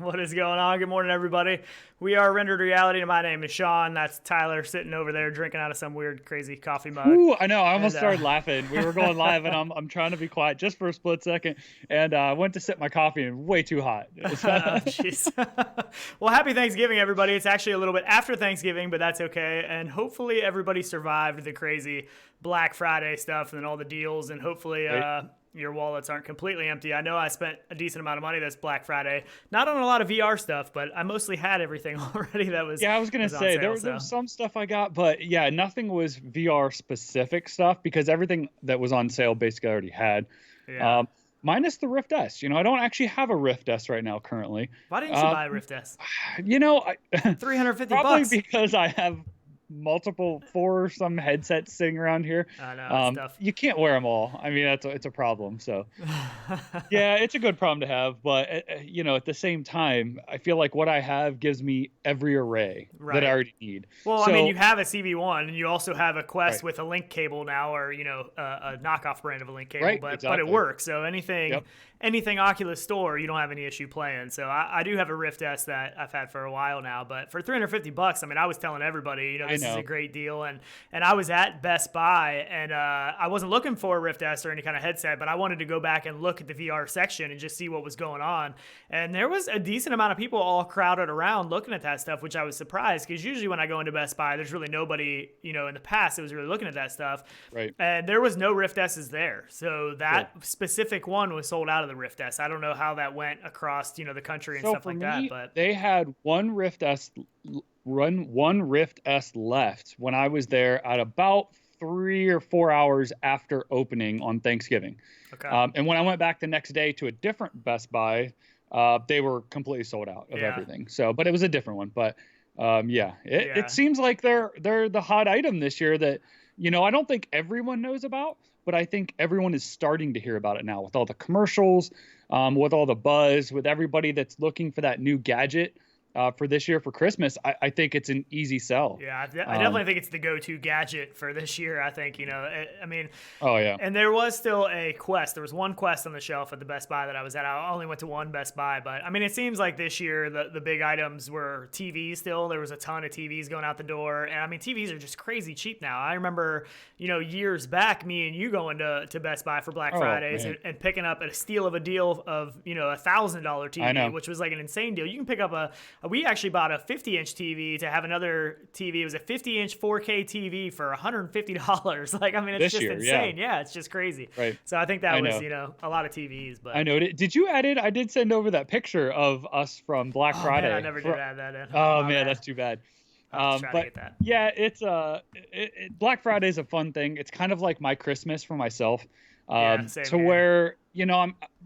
What is going on? Good morning, everybody. We are Rendered Reality, and my name is Sean. That's Tyler sitting over there drinking out of some weird, crazy coffee mug. Ooh, I know. I almost started laughing. We were going live, and I'm trying to be quiet just for a split second, and I went to sip my coffee, and way too hot. Jeez. Well, happy Thanksgiving, everybody. It's actually a little bit after Thanksgiving, but that's okay. And hopefully everybody survived the crazy Black Friday stuff and all the deals, and hopefully your wallets aren't completely empty. I know I spent a decent amount of money this Black Friday, not on a lot of VR stuff, but I mostly had everything already that was. Yeah, I was gonna say there was some stuff I got, but yeah, nothing was VR specific stuff because everything that was on sale basically I already had. Yeah. Minus the Rift S. I don't actually have a Rift S right now currently. Why didn't you buy a Rift S? $350 probably because I have multiple some headsets sitting around here. I know, stuff. You can't wear them all. I mean, it's a problem. So yeah, it's a good problem to have, but at the same time, I feel like what I have gives me every array that I already need. Well, I mean, you have a CV1 and you also have a Quest with a link cable now, or a knockoff brand of a link cable, but it works. So anything Oculus store, you don't have any issue playing. So I do have a Rift S that I've had for a while now, but for $350, I mean, I was telling everybody, this is a great deal. And I was at Best Buy, and I wasn't looking for a Rift S or any kind of headset, but I wanted to go back and look at the VR section and just see what was going on. And there was a decent amount of people all crowded around looking at that stuff, which I was surprised, because usually when I go into Best Buy, there's really nobody, in the past that was really looking at that stuff. Right. And there was no Rift S's there. So that specific one was sold out of the Rift S. I don't know how that went across, the country and stuff like that. But they had one Rift S left when I was there at about 3 or 4 hours after opening on Thanksgiving. Okay. And when I went back the next day to a different Best Buy, they were completely sold out of everything. So, but it was a different one. But it seems like they're the hot item this year that, I don't think everyone knows about, but I think everyone is starting to hear about it now with all the commercials, with all the buzz, with everybody that's looking for that new gadget. For this year for Christmas, I think it's an easy sell. Yeah, I definitely think it's the go-to gadget for this year. I think, I mean. Oh, yeah. And there was still a Quest. There was one Quest on the shelf at the Best Buy that I was at. I only went to one Best Buy. But, I mean, it seems like this year the big items were TVs still. There was a ton of TVs going out the door. And, I mean, TVs are just crazy cheap now. I remember, years back, me and you going to Best Buy for Black Fridays and picking up a steal of a deal of, a $1,000 TV, which was like an insane deal. You can pick up we actually bought a 50-inch TV to have another TV. It was a 50-inch 4K TV for $150. Like, I mean, it's just insane. Yeah, it's just crazy. Right. So I think that was, a lot of TVs. But I know. Did you add it? I did send over that picture of us from Black Friday. Man, I never did add that in. Oh, man, that's too bad. But to get that. Yeah, it's Black Friday is a fun thing. It's kind of like my Christmas for myself. Same to here. where,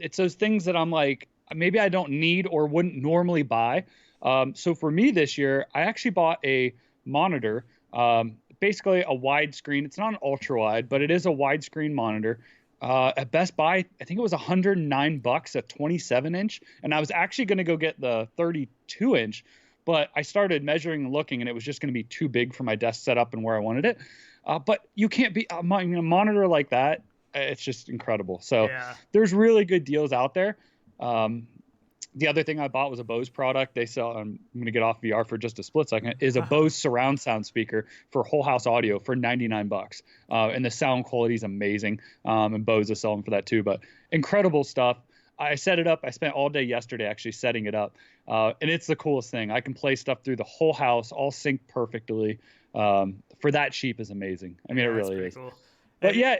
it's those things that I'm like, maybe I don't need or wouldn't normally buy. So for me this year, I actually bought a monitor, basically a widescreen. It's not an ultra wide, but it is a widescreen monitor. At Best Buy, I think it was $109, a 27-inch. And I was actually going to go get the 32-inch, but I started measuring and looking, and it was just going to be too big for my desk setup and where I wanted it. But you can't be a monitor like that. It's just incredible. So there's really good deals out there. The other thing I bought was a Bose product. They sell, I'm going to get off VR for just a split second, is a Bose surround sound speaker for whole house audio for $99. And the sound quality is amazing. And Bose is selling for that too, but incredible stuff. I set it up. I spent all day yesterday actually setting it up. And it's the coolest thing. I can play stuff through the whole house, all synced perfectly. For that cheap is amazing. I mean, it really is. Cool. But yeah,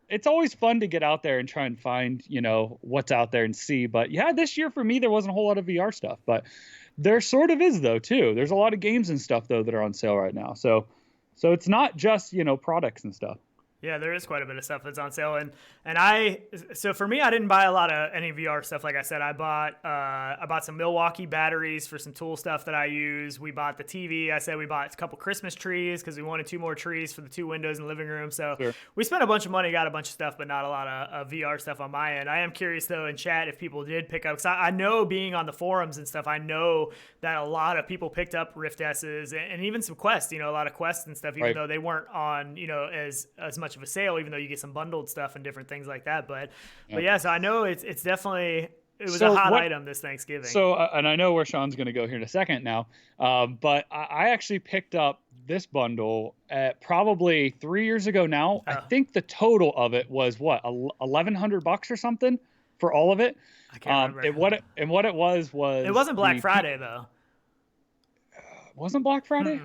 it's always fun to get out there and try and find, what's out there and see. But yeah, this year for me, there wasn't a whole lot of VR stuff, but there sort of is though, too. There's a lot of games and stuff though that are on sale right now. So it's not just, products and stuff. Yeah, there is quite a bit of stuff that's on sale, so for me, I didn't buy a lot of any VR stuff. Like I said, I bought some Milwaukee batteries for some tool stuff that I use. We bought the TV. I said we bought a couple Christmas trees because we wanted 2 more trees for the 2 windows in the living room. So we spent a bunch of money, got a bunch of stuff, but not a lot of VR stuff on my end. I am curious though in chat if people did pick up, because I know being on the forums and stuff, I know that a lot of people picked up Rift S's and even some Quests. A lot of Quests and stuff, even though they weren't on as much of a sale, even though you get some bundled stuff and different things like that. But yeah, so I know it's definitely it was a hot item this Thanksgiving. So, and I know where Sean's going to go here in a second now, but I actually picked up this bundle at probably 3 years ago now. I think the total of it was what, $1,100 or something for all of it. I can't remember. And what it was it wasn't Black Friday though. Wasn't Black Friday?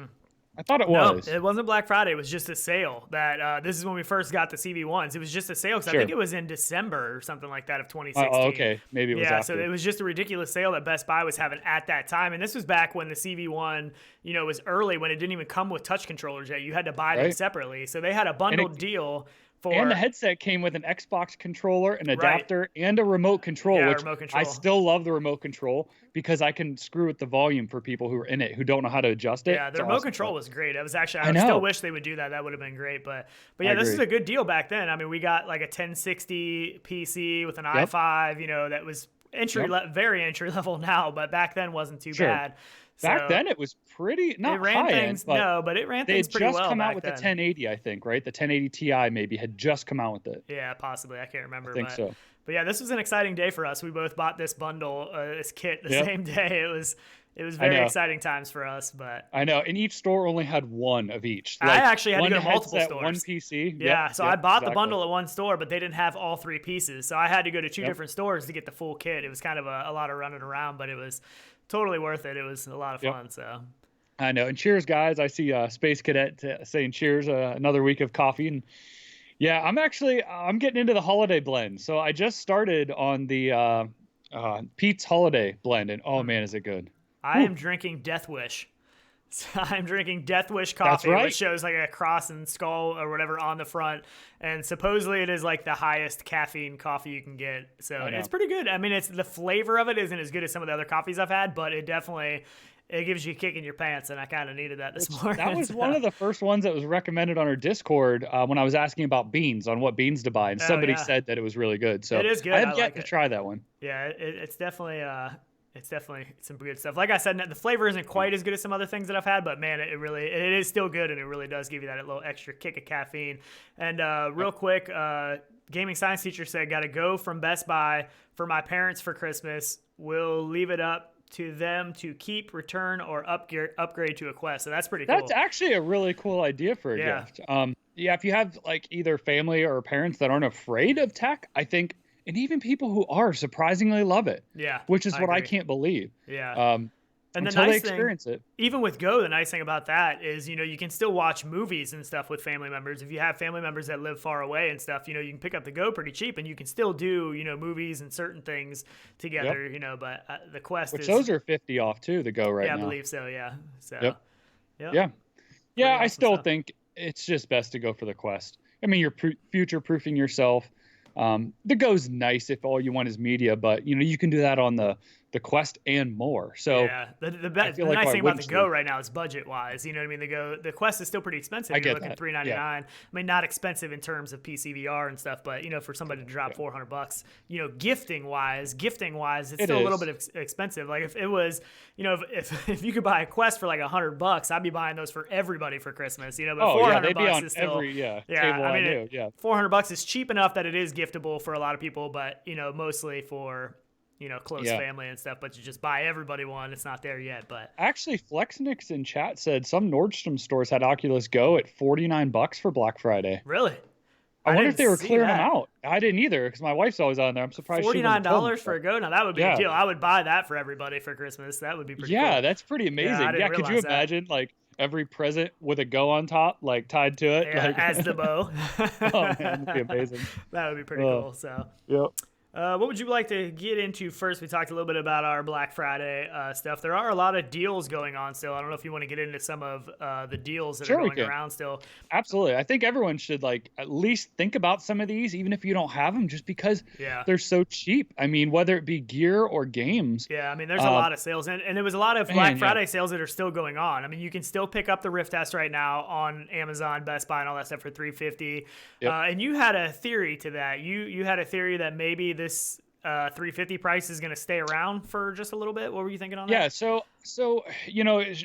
I thought it was. No, it wasn't Black Friday. It was just a sale. That this is when we first got the CV1s. It was just a sale because I think it was in December or something like that of 2016. Oh, okay. Maybe it was after. So it was just a ridiculous sale that Best Buy was having at that time. And this was back when the CV1, was early, when it didn't even come with touch controllers yet. You had to buy them separately. So they had a bundled deal. And the headset came with an Xbox controller, an adapter, and a remote control, which remote control. I still love the remote control because I can screw with the volume for people who are in it who don't know how to adjust it. Yeah, the remote control was great. It was actually, I still wish they would do that. That would have been great. But yeah, this is a good deal back then. I mean, we got like a 1060 PC with an i5, that was very entry level now, but back then wasn't too bad. Back then it was pretty it ran things pretty well. They had just come out with then. the 1080, I think, right? The 1080 Ti maybe had just come out with it. Yeah, possibly. I can't remember. I think so. But yeah, this was an exciting day for us. We both bought this bundle, this kit, the same day. It was very exciting times for us. But I know, and each store only had one of each. I actually had to go to multiple stores. One PC. Yeah, so I bought the bundle at one store, but they didn't have all three pieces. So I had to go to two different stores to get the full kit. It was kind of a lot of running around, but it was totally worth it. It was a lot of fun. So I know. And cheers, guys. I see Space Cadet saying cheers. Another week of coffee. And yeah, I'm getting into the holiday blend. So I just started on the Pete's Holiday blend, and oh man, is it good. I am drinking Death Wish. So I'm drinking Death Wish coffee, which shows like a cross and skull or whatever on the front. And supposedly it is like the highest caffeine coffee you can get. So it's pretty good. I mean, the flavor of it isn't as good as some of the other coffees I've had, but it gives you a kick in your pants. And I kind of needed that this morning. That was one of the first ones that was recommended on our Discord when I was asking about beans, on what beans to buy. And somebody said that it was really good. So it is good. I have yet to try that one. Yeah, it's definitely... It's definitely some good stuff. Like I said, the flavor isn't quite as good as some other things that I've had, but man, it is still good, and it really does give you that little extra kick of caffeine. And real quick, gaming science teacher said, got to go from Best Buy for my parents for Christmas. We'll leave it up to them to keep, return, or upgrade to a Quest. So that's pretty cool. That's actually a really cool idea for a gift. If you have like either family or parents that aren't afraid of tech, I think. And even people who are surprisingly love it. Yeah. Which is what I can't believe. Yeah. And until they experience it. Even with Go, the nice thing about that is, you can still watch movies and stuff with family members. If you have family members that live far away and stuff, you can pick up the Go pretty cheap, and you can still do, movies and certain things together, but the Quest Which those are 50 off too, the Go right now. Yeah, I believe so, yeah. So, Yeah, I still think it's just best to go for the Quest. I mean, you're future-proofing yourself. The Go's nice if all you want is media, but you can do that on the Quest and more. So yeah, the nice thing about the Go right now is budget wise. You know what I mean? The Quest is still pretty expensive. You're looking at $399. Yeah. I mean, not expensive in terms of PC VR and stuff, but for somebody to drop $400, gifting wise, it's still a little bit expensive. Like if it was, if you could buy a Quest for like $100, I'd be buying those for everybody for Christmas. But $400 is still table I mean, $400 is cheap enough that it is giftable for a lot of people, but mostly for close family and stuff, but you just buy everybody one. It's not there yet, but actually Flexnix in chat said some Nordstrom stores had Oculus Go at $49 for Black Friday. Really? I wonder if they were clearing them out. I didn't either because my wife's always on there. I'm surprised. $49 for a Go. Now that would be a deal. I would buy that for everybody for Christmas. That would be pretty cool. Yeah, that's pretty amazing. Yeah, could you imagine like every present with a Go on top, like tied to it, as the bow? Oh man, that'd be amazing. That would be pretty cool. So what would you like to get into first? We talked a little bit about our Black Friday stuff. There are a lot of deals going on still. I don't know if you want to get into some of the deals that are going around still. Absolutely. I think everyone should at least think about some of these, even if you don't have them, just because they're so cheap. I mean, whether it be gear or games. Yeah, I mean, there's a lot of sales. And there was a lot of Black Friday sales that are still going on. I mean, you can still pick up the Rift S right now on Amazon, Best Buy, and all that stuff for $350. Yep. And you had a theory to that. You had a theory that maybe this $350 price is going to stay around for just a little bit. What were you thinking on that? Yeah, so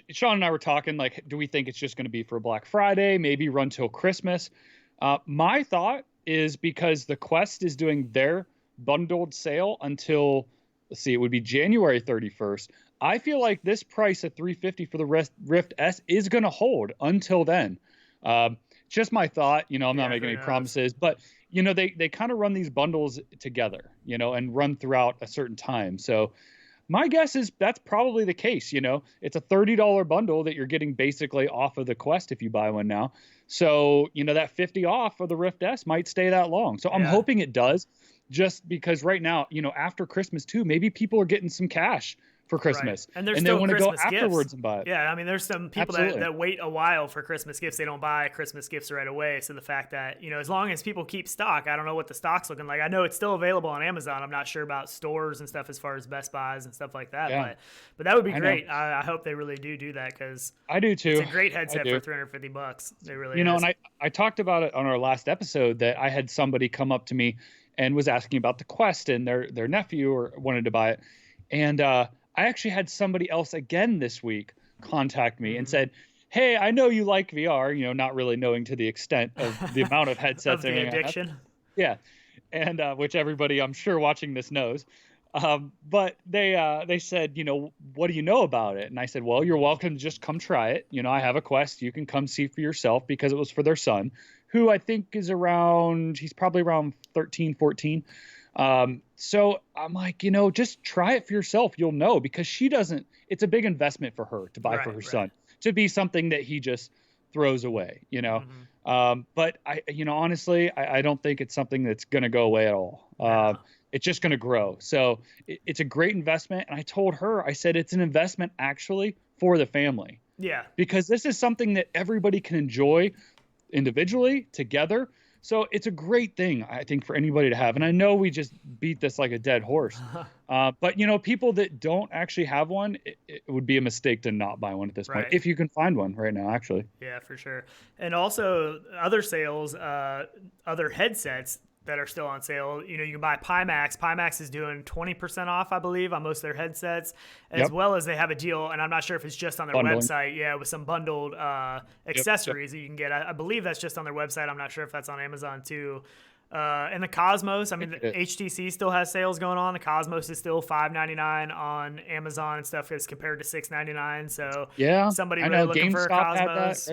Sean and I were talking do we think it's just going to be for Black Friday, maybe run till Christmas? My thought is because the Quest is doing their bundled sale until let's see, it would be January 31st. I feel like this price at $350 for the Rift S is going to hold until then. Just my thought, I'm not making any promises, but they kind of run these bundles together, and run throughout a certain time. So my guess is that's probably the case. It's a $30 bundle that you're getting basically off of the Quest if you buy one now. So, that 50 off of the Rift S might stay that long. So I'm hoping it does, just because right now, after Christmas too, maybe people are getting some cash for Christmas, right. And they want to go afterwards and buy it. Yeah, I mean, there's some people that wait a while for Christmas gifts. They don't buy Christmas gifts right away. So the fact that, as long as people keep stock, I don't know what the stock's looking like. I know it's still available on Amazon. I'm not sure about stores and stuff as far as Best Buys and stuff like that. Yeah. But that would be great. I hope they really do that, because I do too. It's a great headset for $350. They really is. And I talked about it on our last episode that I had somebody come up to me and was asking about the Quest, and their nephew wanted to buy it. And I actually had somebody else again this week contact me and said, hey, I know you like VR, not really knowing to the extent of the amount of headsets. Of the addiction. Yeah. And which everybody I'm sure watching this knows. But they said, what do you know about it? And I said, well, you're welcome to just come try it. I have a Quest. You can come see for yourself, because it was for their son, who I think is he's probably around 13, 14. So I'm like, just try it for yourself. You'll know, because it's a big investment for her to buy for her son, to be something that he just throws away, but honestly, I don't think it's something that's going to go away at all. It's just going to grow. So it's a great investment. And I told her, I said, it's an investment actually for the family. Yeah. Because this is something that everybody can enjoy individually, together. So it's a great thing, I think, for anybody to have. And I know we just beat this like a dead horse. But, people that don't actually have one, it would be a mistake to not buy one at this point, if you can find one right now, actually. Yeah, for sure. And also other sales, other headsets that are still on sale. You can buy Pimax. Pimax is doing 20% off, I believe, on most of their headsets, as well as they have a deal, and I'm not sure if it's just on their website, with some bundled accessories that you can get. I believe that's just on their website. I'm not sure if that's on Amazon too. And the Cosmos, I mean, the HTC still has sales going on. The Cosmos is still $5.99 on Amazon and stuff, as compared to $6.99. So somebody really looking for a Cosmos,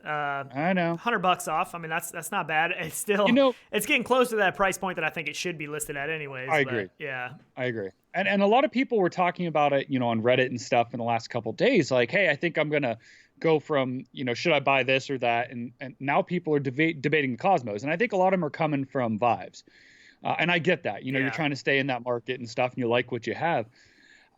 I know, $100 off. I mean, that's not bad. It's still, it's getting close to that price point that I think it should be listed at anyways. I agree. Yeah, I agree. And a lot of people were talking about it, on Reddit and stuff in the last couple of days. Like, hey, I think I'm gonna go from, should I buy this or that? And now people are debating the Cosmos, and I think a lot of them are coming from Vives. And I get that. You're trying to stay in that market and stuff, and you like what you have.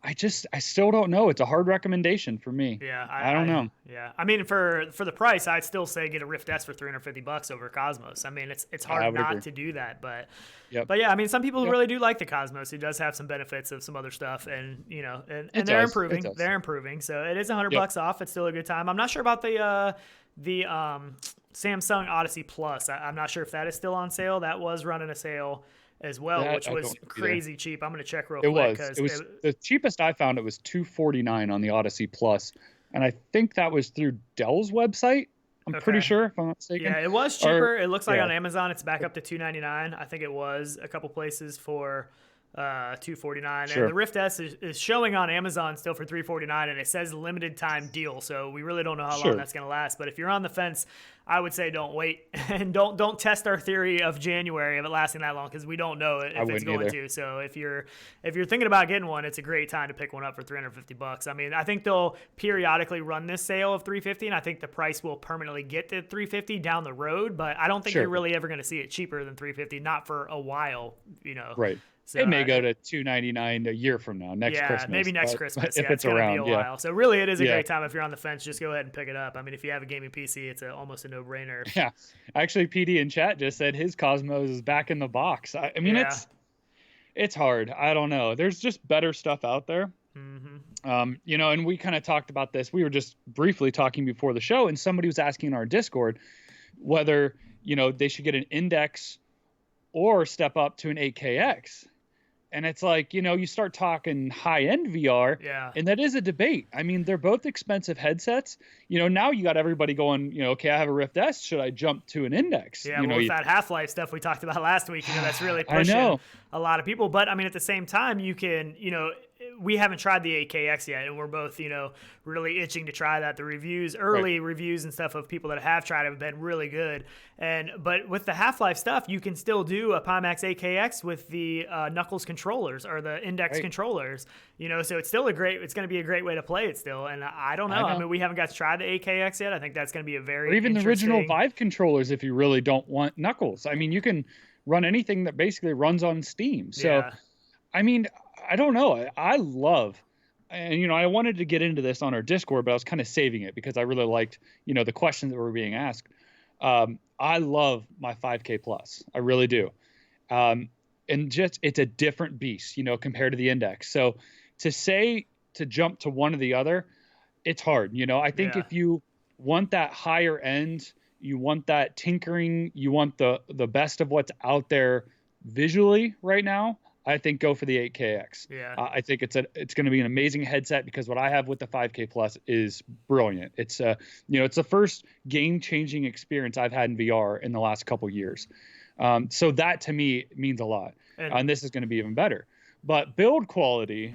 I still don't know. It's a hard recommendation for me. Yeah, I don't know. Yeah, I mean, for the price, I'd still say get a Rift S for $350 over Cosmos. I mean, it's hard not to do that, but yeah, I mean, some people really do like the Cosmos. It does have some benefits of some other stuff, and and they're improving. They're improving, so it is $100 off. It's still a good time. I'm not sure about the Samsung Odyssey Plus. I'm not sure if that is still on sale. That was running a sale as well, which was crazy cheap. I'm going to check real quick. It was the cheapest I found. It was $249 on the Odyssey Plus, and I think that was through Dell's website. I'm pretty sure, if I'm not mistaken. Yeah, it was cheaper. It looks like on Amazon it's back up to $299. I think it was a couple places for $249. And the Rift S is showing on Amazon still for $349, and it says limited time deal. So we really don't know how long that's going to last. But if you're on the fence, I would say don't wait, and don't test our theory of January of it lasting that long, because we don't know if it's going to. So if you're thinking about getting one, it's a great time to pick one up for $350. I mean, I think they'll periodically run this sale of $350, and I think the price will permanently get to $350 down the road. But I don't think you're really ever going to see it cheaper than $350, not for a while. Right. So it may go to $299 a year from now, next Christmas. Yeah, maybe next Christmas. If it's gonna around, be a while. So really, it is a great time if you're on the fence. Just go ahead and pick it up. I mean, if you have a gaming PC, it's almost a no-brainer. Yeah, actually, PD in chat just said his Cosmos is back in the box. I mean, it's hard. I don't know. There's just better stuff out there. Mm-hmm. And we kind of talked about this. We were just briefly talking before the show, and somebody was asking in our Discord whether they should get an Index or step up to an 8KX. And it's like, you start talking high-end VR, and that is a debate. I mean, they're both expensive headsets. Now you got everybody going, okay, I have a Rift S. Should I jump to an Index? Yeah, with that Half-Life stuff we talked about last week, that's really pushing a lot of people. But, I mean, at the same time, you can, we haven't tried the 8KX yet, and we're both, really itching to try that. The early reviews and stuff of people that have tried it have been really good. But with the Half-Life stuff, you can still do a Pimax 8KX with the Knuckles controllers or the Index controllers. So it's still it's going to be a great way to play it still. And I don't know. I mean, we haven't got to try the 8KX yet. I think that's going to be a very or even the original Vive controllers if you really don't want Knuckles. I mean, you can run anything that basically runs on Steam. So, I mean, I don't know. I love, and I wanted to get into this on our Discord, but I was kind of saving it because I really liked, the questions that were being asked. I love my 5K Plus. I really do. And just, it's a different beast, compared to the Index. So to jump to one or the other, it's hard. I think if you want that higher end, you want that tinkering, you want the best of what's out there visually right now, I think go for the 8KX. Yeah. I think it's going to be an amazing headset because what I have with the 5K Plus is brilliant. It's it's the first game-changing experience I've had in VR in the last couple years. So that to me means a lot. And this is going to be even better. But build quality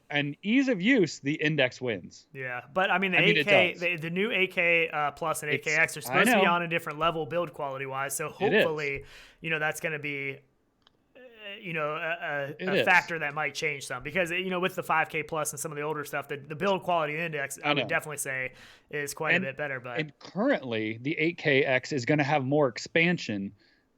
and ease of use, the Index wins. Yeah, but I mean the 8K, the new 8K Plus and 8KX are supposed to be on a different level build quality wise. So hopefully, that's going to be a factor that might change some because with the 5K Plus and some of the older stuff, the build quality Index I would definitely say is quite a bit better. But currently the 8KX is going to have more expansion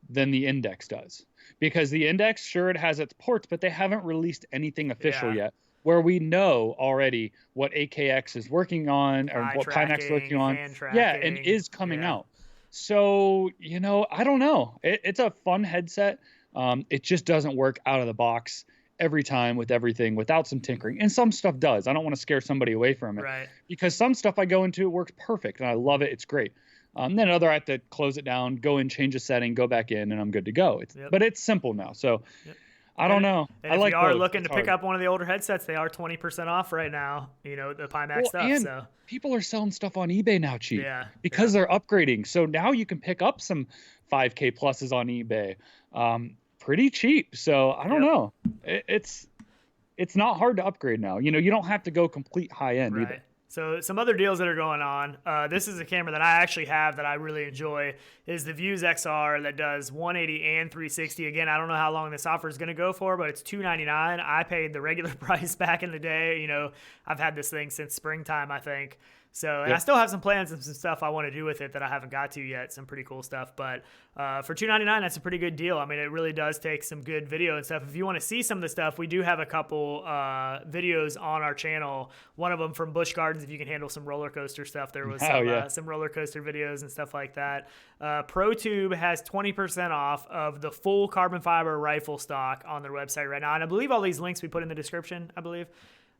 than the Index does because the Index, sure, it has its ports, but they haven't released anything official yet. Where we know already what 8KX is working on or what Pimax is working on, and is coming out. So I don't know. It's a fun headset. It just doesn't work out of the box every time with everything without some tinkering. And some stuff does. I don't want to scare somebody away from it. Right. Because some stuff I go into, it works perfect, and I love it. It's great. Then I have to close it down, go in, change a setting, go back in, and I'm good to go. But it's simple now. So I don't know. And if you are looking to pick up one of the older headsets, they are 20% off right now, the Pimax stuff. And so people are selling stuff on eBay now cheap because they're upgrading. So now you can pick up some 5K Pluses on eBay pretty cheap. So I don't know. It's not hard to upgrade now. You don't have to go complete high end either. So some other deals that are going on. This is a camera that I actually have that I really enjoy is the Vuze XR that does 180 and 360. Again, I don't know how long this offer is going to go for, but it's $299. I paid the regular price back in the day. I've had this thing since springtime, I think. So, and I still have some plans and some stuff I want to do with it that I haven't got to yet, some pretty cool stuff. But for $299, that's a pretty good deal. I mean, it really does take some good video and stuff. If you want to see some of the stuff, we do have a couple videos on our channel. One of them from Busch Gardens, if you can handle some roller coaster stuff. There was some roller coaster videos and stuff like that. ProTube has 20% off of the full carbon fiber rifle stock on their website right now. And I believe all these links we put in the description, I believe.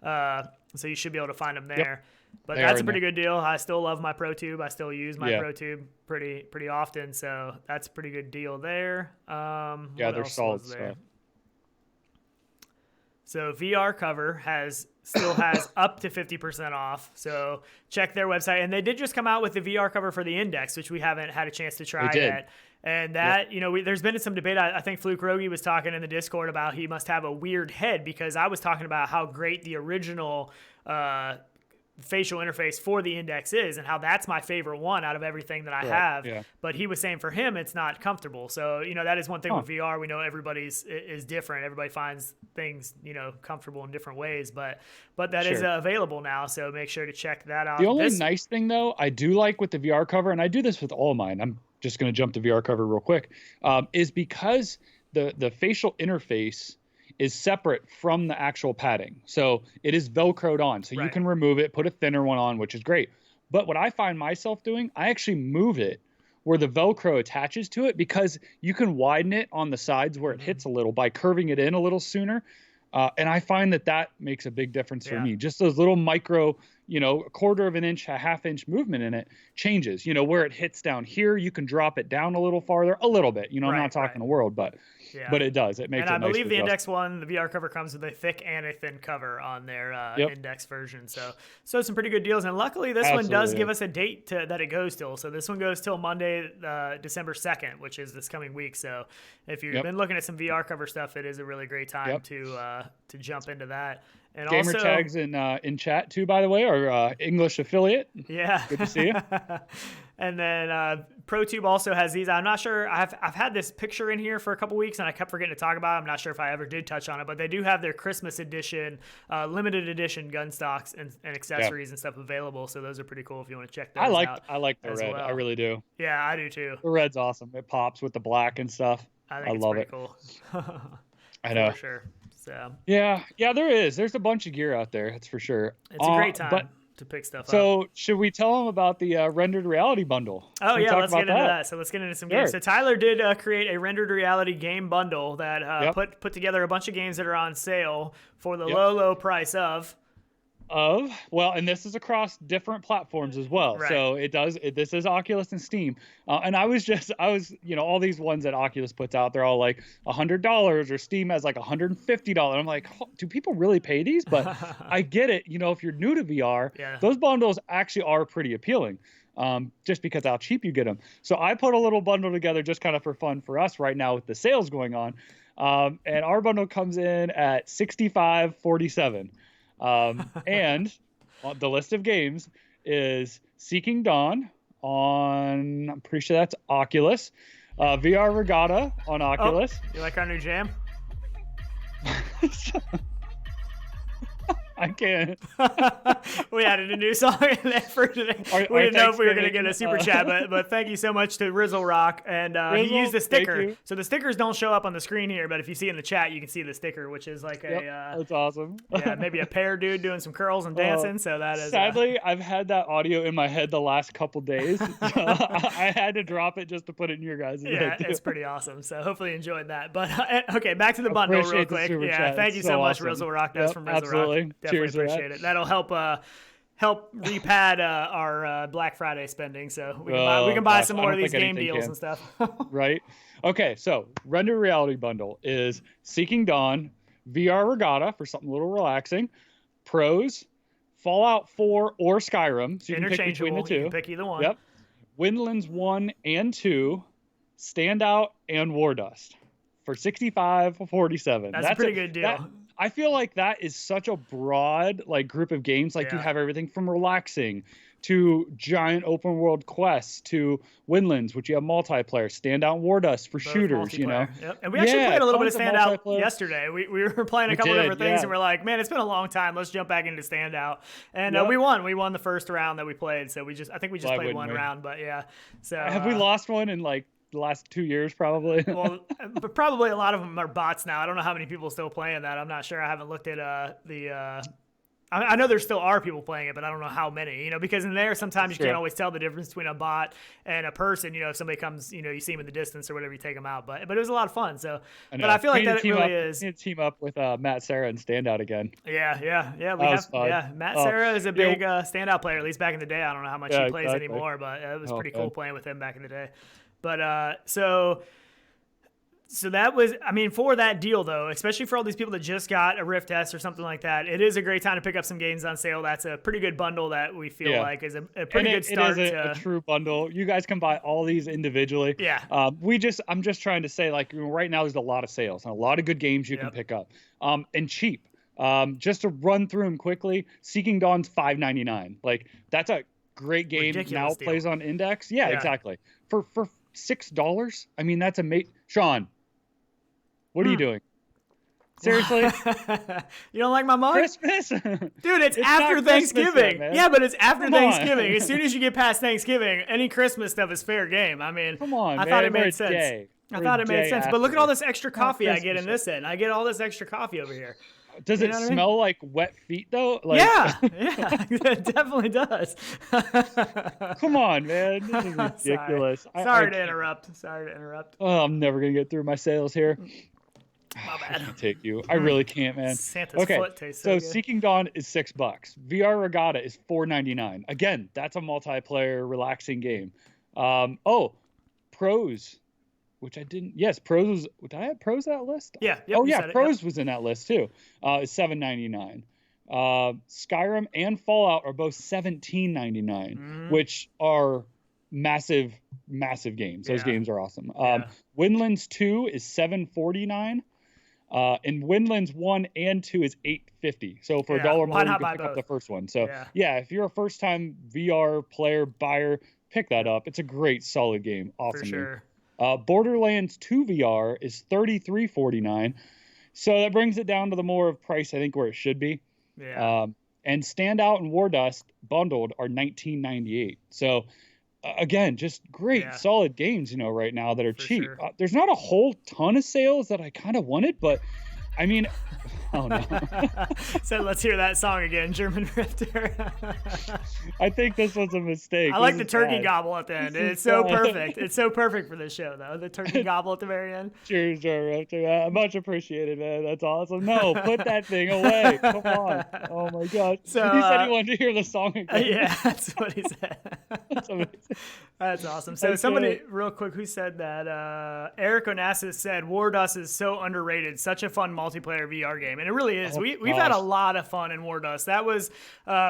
So you should be able to find them there. Yep. But that's a pretty good deal. I still love my ProTube. I still use my ProTube pretty often. So that's a pretty good deal there. They're solid stuff. So VR Cover still has up to 50% off. So check their website. And they did just come out with the VR Cover for the Index, which we haven't had a chance to try yet. And that, there's been some debate. I think Fluke Rogi was talking in the Discord about he must have a weird head because I was talking about how great the original facial interface for the Index is and how that's my favorite one out of everything that I have. Yeah. But he was saying for him, it's not comfortable. So, that is one thing with VR. We know everybody's is different. Everybody finds things, comfortable in different ways, but that is available now. So make sure to check that out. The only nice thing though, I do like with the VR Cover, and I do this with all mine. I'm just going to jump to VR Cover real quick, is because the facial interface is separate from the actual padding. So it is Velcroed on. So you can remove it, put a thinner one on, which is great. But what I find myself doing, I actually move it where the Velcro attaches to it because you can widen it on the sides where it hits a little by curving it in a little sooner. And I find that makes a big difference for me. Just those little micro, a quarter of an inch, a half inch movement in it changes. Where it hits down here, you can drop it down a little farther, a little bit. I'm not talking a world, but it does. It makes it nice. And I believe the Index one, the VR cover comes with a thick and a thin cover on their Index version. So some pretty good deals. And luckily, this one does give us a date that it goes till. So this one goes till Monday, December 2nd, which is this coming week. So if you've been looking at some VR cover stuff, it is a really great time to jump into that. And Gamer also, tags in chat too, by the way, our English affiliate. Yeah, good to see you. And then ProTube also has these. I'm not sure. I've had this picture in here for a couple weeks, and I kept forgetting to talk about it. I'm not sure if I ever did touch on it, but they do have their Christmas edition, limited edition gun stocks and accessories and stuff available. So those are pretty cool if you want to check those out. I like the red. Well. I really do. Yeah, I do too. The red's awesome. It pops with the black and stuff. I love it. Cool. I know. For sure. So. Yeah, there is. There's a bunch of gear out there. That's for sure. It's a great time to pick stuff up. So should we tell them about the rendered reality bundle? Oh, yeah, let's get into that. So let's get into some games. So Tyler did create a rendered reality game bundle that put together a bunch of games that are on sale for the low price of... and this is across different platforms as well. Right. So this is Oculus and Steam. And I was all these ones that Oculus puts out, they're all like $100 or Steam has like $150. I'm like, do people really pay these? But I get it. If you're new to VR, those bundles actually are pretty appealing. Just because how cheap you get them. So I put a little bundle together just kind of for fun for us right now with the sales going on. And our bundle comes in at $65.47. And the list of games is Seeking Dawn on, I'm pretty sure that's Oculus, VR Ragatta on Oculus. Oh, you like our new jam? I can't. We added a new song in there for today. We didn't know if we were going to get a super chat, but thank you so much to Rizzle Rock. And he used the sticker. So the stickers don't show up on the screen here, but if you see in the chat, you can see the sticker, which is like that's awesome. Maybe a pear dude doing some curls and dancing. So that is. Sadly, I've had that audio in my head the last couple days. So I had to drop it just to put it in your guys' Yeah, it's pretty awesome. So hopefully you enjoyed that. But okay, back to the bundle real quick. Yeah, thank you so much, Rizzle Rock. That's from Rizzle Rock. Definitely appreciate it. That'll help repad our Black Friday spending, so we can buy some more of these game deals and stuff. Right. Okay, so Rendered Reality Bundle is Seeking Dawn, VR Ragatta for something a little relaxing, Proze, Fallout 4 or Skyrim, so you can pick between the two. You can pick either one. Yep. Windlands 1 and 2, Standout, and Wardust for $65.47. That's a pretty good deal. I feel like that is such a broad group of games. You have everything from relaxing to giant open world quests to Windlands, which you have multiplayer, Standout, and Wardust for shooters. Yep. And we actually played a little bit of Standout yesterday. We were playing a couple different things, and we're like, man, it's been a long time. Let's jump back into Standout. And we won. We won the first round that we played. So I think we just played one round. But yeah. So have we lost one in the last 2 years, probably? Well, but probably a lot of them are bots now. I don't know how many people are still playing that. I'm not sure. I haven't looked at I know there still are people playing it, but I don't know how many. Because in there sometimes you can't always tell the difference between a bot and a person. If somebody comes, you see them in the distance or whatever, you take them out. But it was a lot of fun. So, but I feel like that it really is. You team up with Matt Serra and Standout again. Yeah. We have fun. Yeah, Matt Serra is a big Standout player. At least back in the day. I don't know how much he plays anymore, but it was pretty cool playing with him back in the day. But so that was, for that deal though, especially for all these people that just got a Rift S or something like that, it is a great time to pick up some games on sale. That's a pretty good bundle that we feel like is a pretty good start. It is a true bundle. You guys can buy all these individually. Yeah. I'm just trying to say, right now there's a lot of sales and a lot of good games you can pick up, and cheap. Just to run through them quickly, Seeking Dawn's $5.99. That's a great game. Ridiculous deal. Plays on Index. Yeah, exactly. For $6, that's amazing. Sean, what are you doing? Seriously? You don't like my mug? Christmas? Dude, it's after Thanksgiving. Yet, but it's after Thanksgiving. As soon as you get past Thanksgiving, any Christmas stuff is fair game. Come on, I thought it made sense. But look at all this extra coffee I get in this end. I get all this extra coffee over here. Does it smell like wet feet though? Yeah, it definitely does. Come on, man. This is ridiculous. Sorry to interrupt. Oh, I'm never gonna get through my sales here. My bad. I can't take you. I really can't, man. Santa's foot tastes so so good. Seeking Dawn is $6. VR Ragatta is $4.99. Again, that's a multiplayer, relaxing game. Proze, which I didn't. Yes, Proze. Did I have Proze that list? Yeah. Yep, Proze was in that list too. Is $7.99. Skyrim and Fallout are both $17.99, which are massive games. Those games are awesome. Windlands 2 is $7.49. And Windlands 1 and 2 is $8.50. So for $1 more, you can pick up the first one. So if you're a first-time VR player, buyer, pick that up. It's a great, solid game. Awesome. For sure. Borderlands 2 VR is $33.49. So that brings it down to the more of price, I think, where it should be. Yeah. And Standout and Wardust bundled are $19.98. So again, just great, solid games, right now that are cheap. Sure. There's not a whole ton of sales that I kind of wanted, but I mean, oh no. So let's hear that song again, German Rifter. I think this was a mistake. I like the turkey gobble at the end. It's so perfect. It's so perfect for this show, though. The turkey gobble at the very end. Cheers, German Rifter. Much appreciated, man. That's awesome. No, put that thing away. Come on. Oh my God. So he said he wanted to hear the song again. Yeah, that's what he said. That's amazing. That's awesome. So somebody real quick who said that Eric Onassis said Wardust is so underrated, such a fun multiplayer VR game, and it really is. We've had a lot of fun in Wardust. That was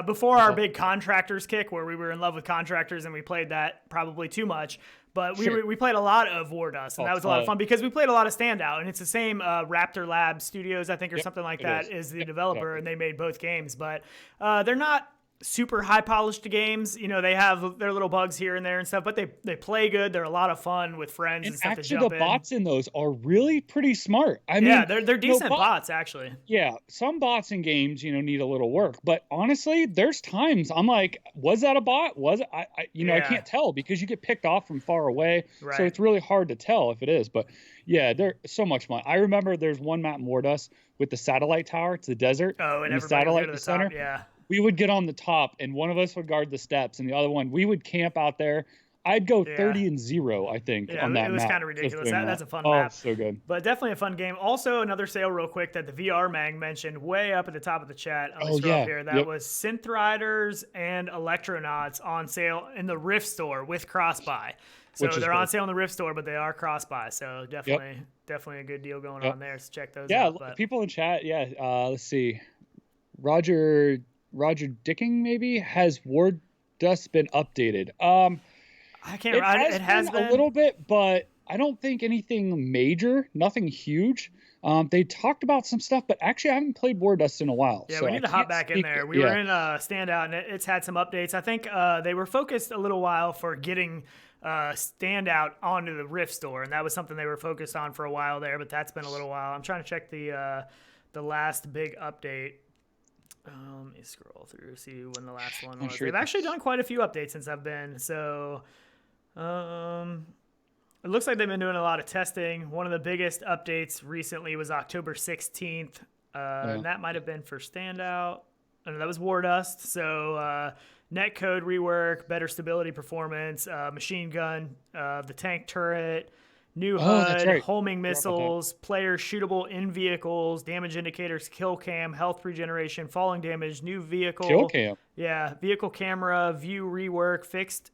before our big Contractors kick, where we were in love with Contractors and we played that probably too much. But we played a lot of Wardust, and that was a lot of fun because we played a lot of Standout, and it's the same Raptor Lab Studios, I think, or something like that, is the developer, and they made both games. But they're not super high polished games. They have their little bugs here and there and stuff, but they play good. They're a lot of fun with friends and stuff to jump in. Actually, the bots in those are really pretty smart. I mean, they're decent bots, actually. Yeah, some bots in games, need a little work, but honestly, there's times I'm like, was that a bot? Was it? I can't tell because you get picked off from far away, so it's really hard to tell if it is. But yeah, they're so much fun. I remember there's one map in Wardust with the satellite tower. It's the desert. Oh, and the satellite to the center. Top, yeah. We would get on the top, and one of us would guard the steps, and the other one, we would camp out there. I'd go 30-0, I think, on that map. It was kind of ridiculous. That's a fun map. Oh, so good. But definitely a fun game. Also, another sale real quick that the VR Mag mentioned way up at the top of the chat. I'll scroll up here. That was Synth Riders and Electronauts on sale in the Rift store with cross-buy. So they're on sale in the Rift store, but they are cross-buy. So definitely a good deal going on there. So check those out. Yeah, people in chat, let's see. Roger Dicking, maybe, has Wardust been updated? I can't. It has been a little bit, but I don't think anything major, nothing huge. They talked about some stuff, but actually I haven't played Wardust in a while. Yeah, so we need to hop back in there. We were in Standout, and it's had some updates. I think they were focused a little while for getting Standout onto the Rift store, and that was something they were focused on for a while there, but that's been a little while. I'm trying to check the last big update. Let me scroll through, see when the last one was. They've actually done quite a few updates since I've been. So it looks like they've been doing a lot of testing. One of the biggest updates recently was October 16th. And that might have been for Standout. That was Wardust. So netcode rework, better stability performance, machine gun, the tank turret, new HUD, homing missiles, players shootable in vehicles, damage indicators, kill cam, health regeneration, falling damage, new vehicle. Kill cam. Yeah, vehicle camera, view rework, fixed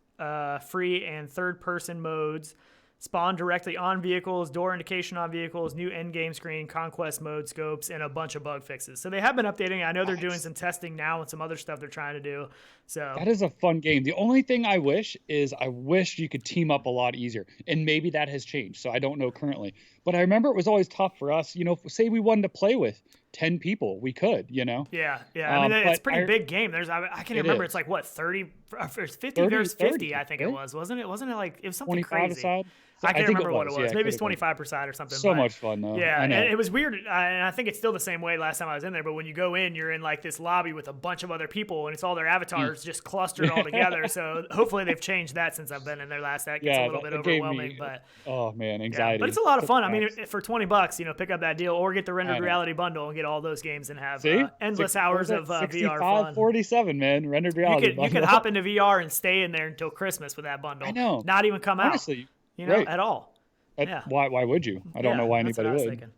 free and third person modes, spawn directly on vehicles, door indication on vehicles, new end game screen, conquest mode scopes, and a bunch of bug fixes. So they have been updating. I know they're doing some testing now and some other stuff they're trying to do. So that is a fun game. The only thing I wish you could team up a lot easier, and maybe that has changed. So I don't know currently, but I remember it was always tough for us. Say we wanted to play with 10 people, we could. Yeah. I mean, it's a pretty big game. I can't remember. It's like what 50 versus 50. I think it was, wasn't it? Wasn't it like it was something 25 crazy? Aside? I can't remember what it was. Maybe it's 25 per side or something. So much fun though. Yeah, and it was weird. And I think it's still the same way last time I was in there. But when you go in, you're in like this lobby with a bunch of other people, and it's all their avatars just clustered all together. So hopefully they've changed that since I've been in there last. That gets a little bit overwhelming, but oh man, anxiety. But it's a lot of fun. I mean, for $20, pick up that deal or get the rendered reality bundle and get all those games and have endless hours of VR fun. 47, man, rendered reality. You could hop into VR and stay in there until Christmas with that bundle. I know. Not even come Honestly, out. At all. Yeah. Why would you? I don't know why anybody would.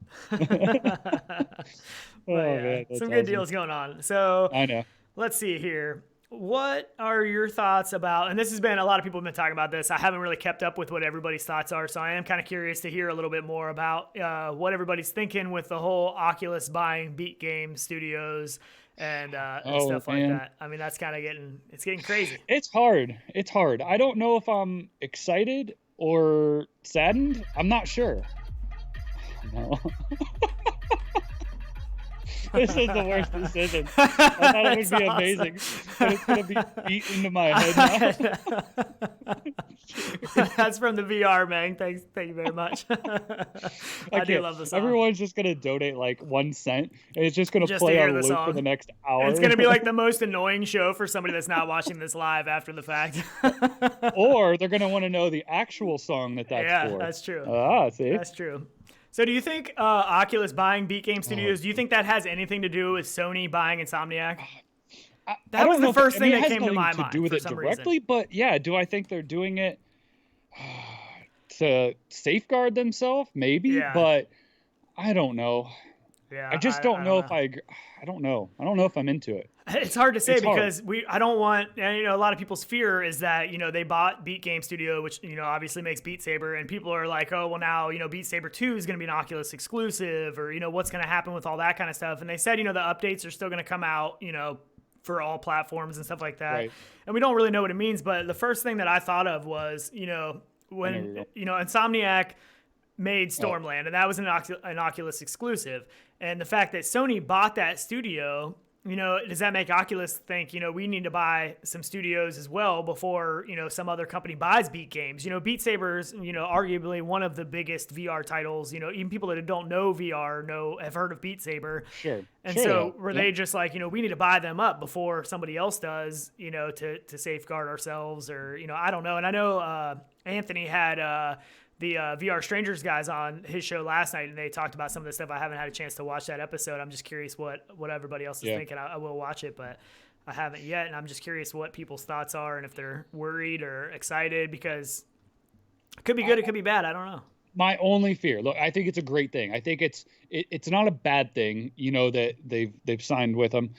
Oh, man, some good deals going on. So I know. Let's see here. What are your thoughts about, and this has been, a lot of people have been talking about this. I haven't really kept up with what everybody's thoughts are, so I am kind of curious to hear a little bit more about what everybody's thinking with the whole Oculus buying Beat Game Studios and stuff like that. I mean, that's kind of getting crazy. It's hard. I don't know if I'm excited or saddened. I'm not sure. No. This is the worst decision. I thought it would be amazing, but it's going to be beat into my head now. That's from the VR, man. Thank you very much. I do love the song. Everyone's just going to donate like 1 cent, and it's just going to play on loop for the next hour. And it's going to be like the most annoying show for somebody that's not watching this live after the fact. Or they're going to want to know the actual song that's for. Yeah, that's true. See? That's true. So do you think Oculus buying Beat Game Studios, do you think that has anything to do with Sony buying Insomniac? That was the first thing that came to my mind. Do with it directly, but yeah, do I think they're doing it to safeguard themselves? Maybe, yeah. But I don't know. Yeah, I just don't know if I agree. I don't know. I don't know if I'm into it. It's hard to say because I don't want, and a lot of people's fear is that, they bought Beat Game Studio, which, obviously makes Beat Saber, and people are like, oh, well now, Beat Saber 2 is going to be an Oculus exclusive, or, what's going to happen with all that kind of stuff. And they said, the updates are still going to come out, for all platforms and stuff like that. Right. And we don't really know what it means, but the first thing that I thought of was, when, Insomniac made Stormland, and that was an Oculus exclusive. And the fact that Sony bought that studio, does that make Oculus think, we need to buy some studios as well before, some other company buys Beat Games? Beat Saber's, arguably one of the biggest VR titles. Even people that don't know VR have heard of Beat Saber. Sure. And so were they just like, we need to buy them up before somebody else does, to safeguard ourselves, or, I don't know. And I know Anthony had the VR Strangers guys on his show last night, and they talked about some of the stuff. I haven't had a chance to watch that episode. I'm just curious what everybody else is thinking. I will watch it, but I haven't yet, and I'm just curious what people's thoughts are and if they're worried or excited, because it could be good, it could be bad. I don't know. My only fear, look, I think it's a great thing. I think it's not a bad thing, that they've signed with them,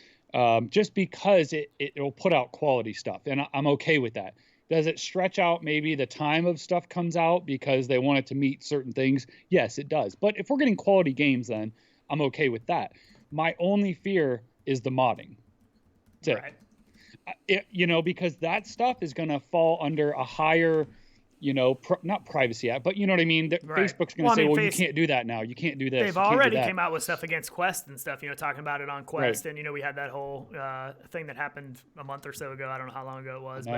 just because it'll put out quality stuff, and I'm okay with that. Does it stretch out maybe the time of stuff comes out because they want it to meet certain things? Yes, it does. But if we're getting quality games, then I'm okay with that. My only fear is the modding. That's it. Because that stuff is going to fall under a higher, not Privacy Act, but you know what I mean? Facebook's going to say, you can't do that now. You can't do this. They've already came out with stuff against Quest and stuff, talking about it on Quest. Right. And, we had that whole thing that happened a month or so ago. I don't know how long ago it was.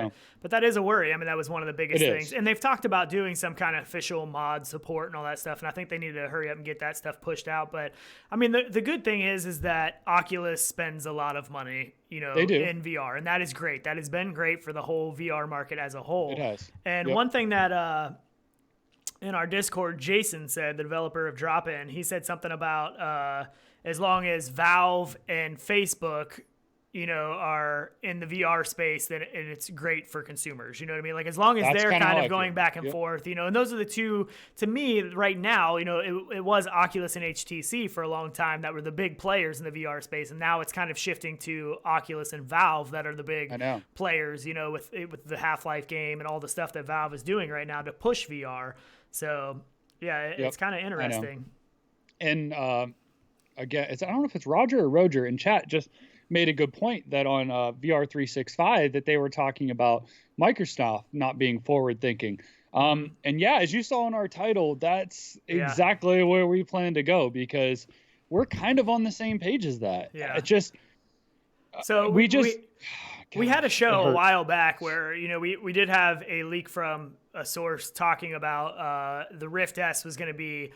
But that is a worry. I mean, that was one of the biggest things. And they've talked about doing some kind of official mod support and all that stuff. And I think they need to hurry up and get that stuff pushed out. But, I mean, the good thing is that Oculus spends a lot of money in VR, and that is great. That has been great for the whole VR market as a whole. It has. And one thing that in our Discord, Jason said, the developer of Drop-In, he said something about as long as Valve and Facebook, are in the VR space, then it's great for consumers. You know what I mean? Like, as long as they're kind of going back and forth, and those are the two, to me right now, it was Oculus and HTC for a long time that were the big players in the VR space. And now it's kind of shifting to Oculus and Valve that are the big players, with the Half-Life game and all the stuff that Valve is doing right now to push VR. So yeah, it's kind of interesting. And again, I don't know if it's Roger or Roger in chat just made a good point that on VR 365 that they were talking about Microsoft not being forward thinking. And as you saw in our title, that's exactly where we plan to go, because we're kind of on the same page as that. Yeah. It's just, we had a show a while back where, we did have a leak from a source talking about the Rift S was going to be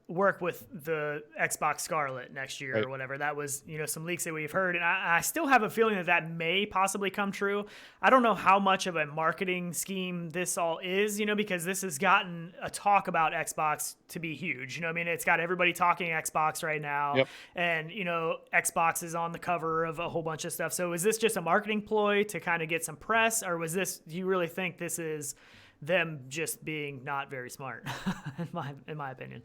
work with the Xbox Scarlett next year or whatever. That was, some leaks that we've heard. And I still have a feeling that may possibly come true. I don't know how much of a marketing scheme this all is, because this has gotten a talk about Xbox to be huge. It's got everybody talking Xbox right now. Yep. And, Xbox is on the cover of a whole bunch of stuff. So is this just a marketing ploy to kind of get some press, or do you really think this is them just being not very smart, in my opinion.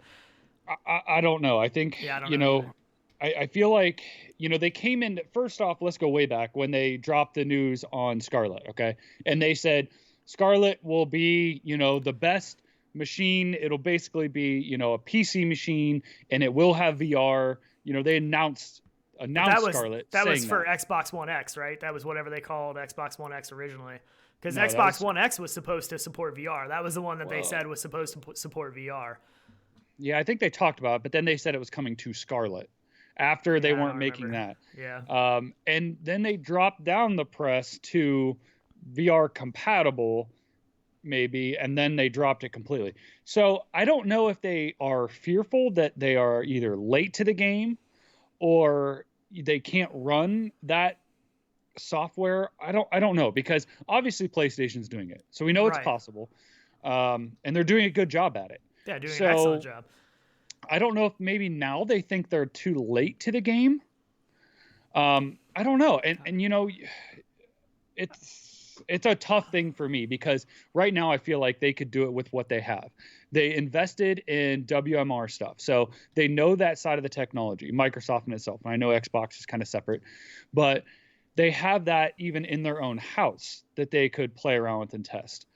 I don't know. I think, I don't know. I feel like, they came in, first off, let's go way back when they dropped the news on Scarlett, okay? And they said, Scarlett will be, the best machine. It'll basically be, a PC machine, and it will have VR. They announced Scarlett. That was for Xbox One X, right? That was whatever they called Xbox One X originally. Because Xbox One X was supposed to support VR. That was the one that they said was supposed to support VR. Yeah, I think they talked about it, but then they said it was coming to Scarlett after they weren't making that. Yeah. And then they dropped down the press to VR compatible, maybe, and then they dropped it completely. So I don't know if they are fearful that they are either late to the game or they can't run that software. I don't know, because obviously PlayStation's doing it, so we know it's possible, and they're doing a good job at it. Yeah, doing an excellent job. I don't know if maybe now they think they're too late to the game. I don't know, and it's a tough thing for me, because right now I feel like they could do it with what they have. They invested in WMR stuff, so they know that side of the technology, Microsoft in itself. And I know Xbox is kind of separate, but they have that even in their own house that they could play around with and test.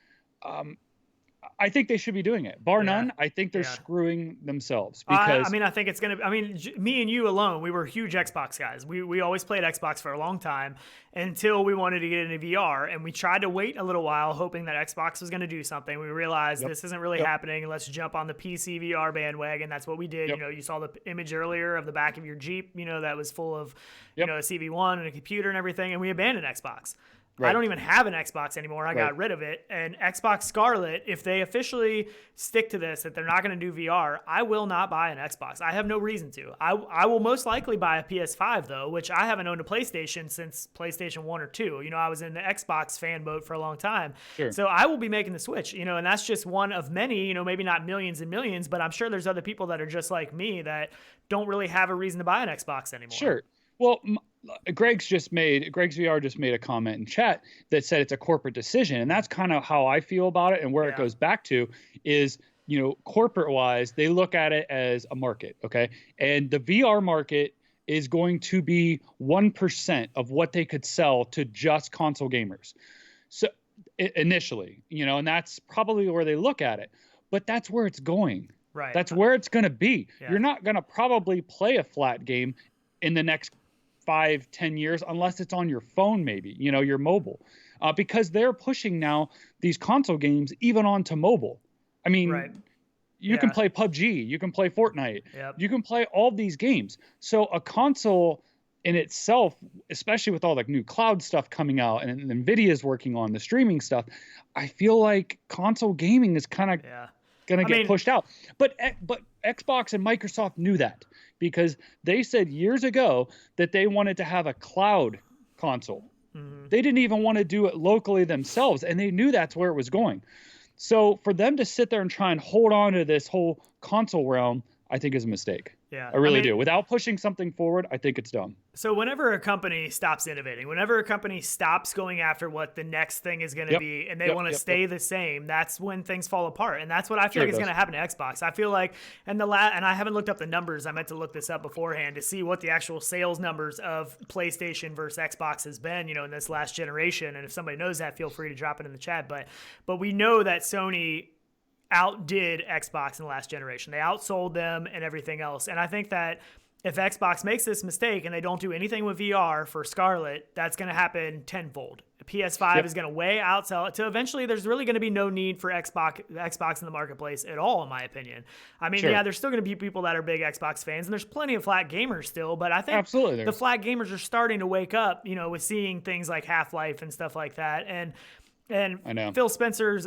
I think they should be doing it. Bar none, I think they're screwing themselves. Because I think it's going to... me and you alone, we were huge Xbox guys. We always played Xbox for a long time until we wanted to get into VR. And we tried to wait a little while, hoping that Xbox was going to do something. We realized this isn't really happening. Let's jump on the PC VR bandwagon. That's what we did. You saw the image earlier of the back of your Jeep, that was full of, a CV1 and a computer and everything. And we abandoned Xbox. Right. I don't even have an Xbox anymore. I got rid of it. And Xbox Scarlett, if they officially stick to this, that they're not going to do VR, I will not buy an Xbox. I have no reason to. I will most likely buy a PS5, though, which I haven't owned a PlayStation since PlayStation 1 or 2. I was in the Xbox fan boat for a long time. Sure. So I will be making the switch, and that's just one of many, maybe not millions and millions, but I'm sure there's other people that are just like me that don't really have a reason to buy an Xbox anymore. Sure. Well, Greg's VR just made a comment in chat that said it's a corporate decision, and that's kind of how I feel about it. And where it goes back to is, corporate wise, they look at it as a market, okay? And the VR market is going to be 1% of what they could sell to just console gamers. So initially, and that's probably where they look at it. But that's where it's going. Right. That's where it's going to be. Yeah. You're not going to probably play a flat game in the next 5-10 years unless it's on your phone, maybe your mobile, because they're pushing now these console games even onto mobile. I mean, you can play PUBG, you can play Fortnite, you can play all these games. So a console in itself, especially with all the new cloud stuff coming out and Nvidia's working on the streaming stuff, I feel like console gaming is kind of going to get pushed out. But Xbox and Microsoft knew that, because they said years ago that they wanted to have a cloud console. Mm-hmm. They didn't even want to do it locally themselves, and they knew that's where it was going. So for them to sit there and try and hold on to this whole console realm, I think is a mistake. Yeah, I really do. Without pushing something forward, I think it's dumb. So whenever a company stops innovating, whenever a company stops going after what the next thing is going to be, and they want to stay the same, that's when things fall apart. And that's what I feel like is going to happen to Xbox. I feel like, and I haven't looked up the numbers. I meant to look this up beforehand to see what the actual sales numbers of PlayStation versus Xbox has been, in this last generation. And if somebody knows that, feel free to drop it in the chat. But we know that Sony outdid Xbox in the last generation. They outsold them and everything else. And I think that if Xbox makes this mistake and they don't do anything with VR for Scarlett, that's going to happen tenfold. PS5 is going to way outsell it. So eventually there's really going to be no need for Xbox in the marketplace at all, in my opinion. I mean, there's still going to be people that are big Xbox fans, and there's plenty of flat gamers still, but I think the flat gamers are starting to wake up, with seeing things like Half-Life and stuff like that. And Phil Spencer's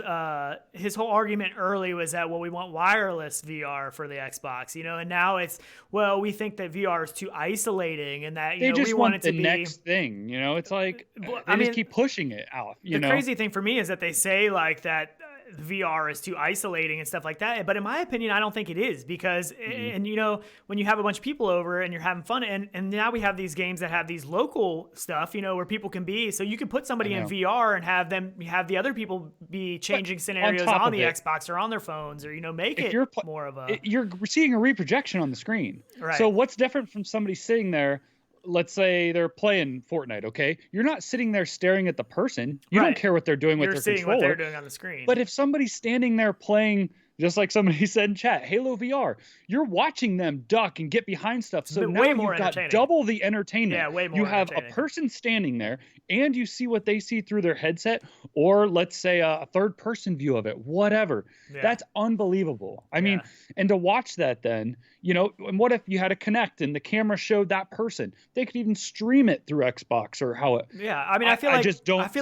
his whole argument early was that, we want wireless VR for the Xbox, and now it's, we think that VR is too isolating, and that they just we want it to the be next thing. It's like they just keep pushing it out. The crazy thing for me is that they say like that VR is too isolating and stuff like that. But in my opinion, I don't think it is, because, and you know, when you have a bunch of people over and you're having fun, and now we have these games that have these local stuff, you know, where people can be, so you can put somebody in VR and have the other people be changing scenarios on the Xbox or on their phones, or, you know, make it more of a... You're seeing a reprojection on the screen. Right. So what's different from somebody sitting there? Let's say they're playing Fortnite, okay? You're not sitting there staring at the person. You don't care what they're doing with their controller. You're seeing what they're doing on the screen. But if somebody's standing there playing, just like somebody said in chat, Halo VR, you're watching them duck and get behind stuff. So now you've got double the entertainment. Yeah, way more. You have a person standing there, and you see what they see through their headset, or let's say a third-person view of it, whatever. Yeah. That's unbelievable. I mean, and to watch that then, you know, and what if you had a Kinect and the camera showed that person? They could even stream it through Xbox or how it... Yeah, I mean, I feel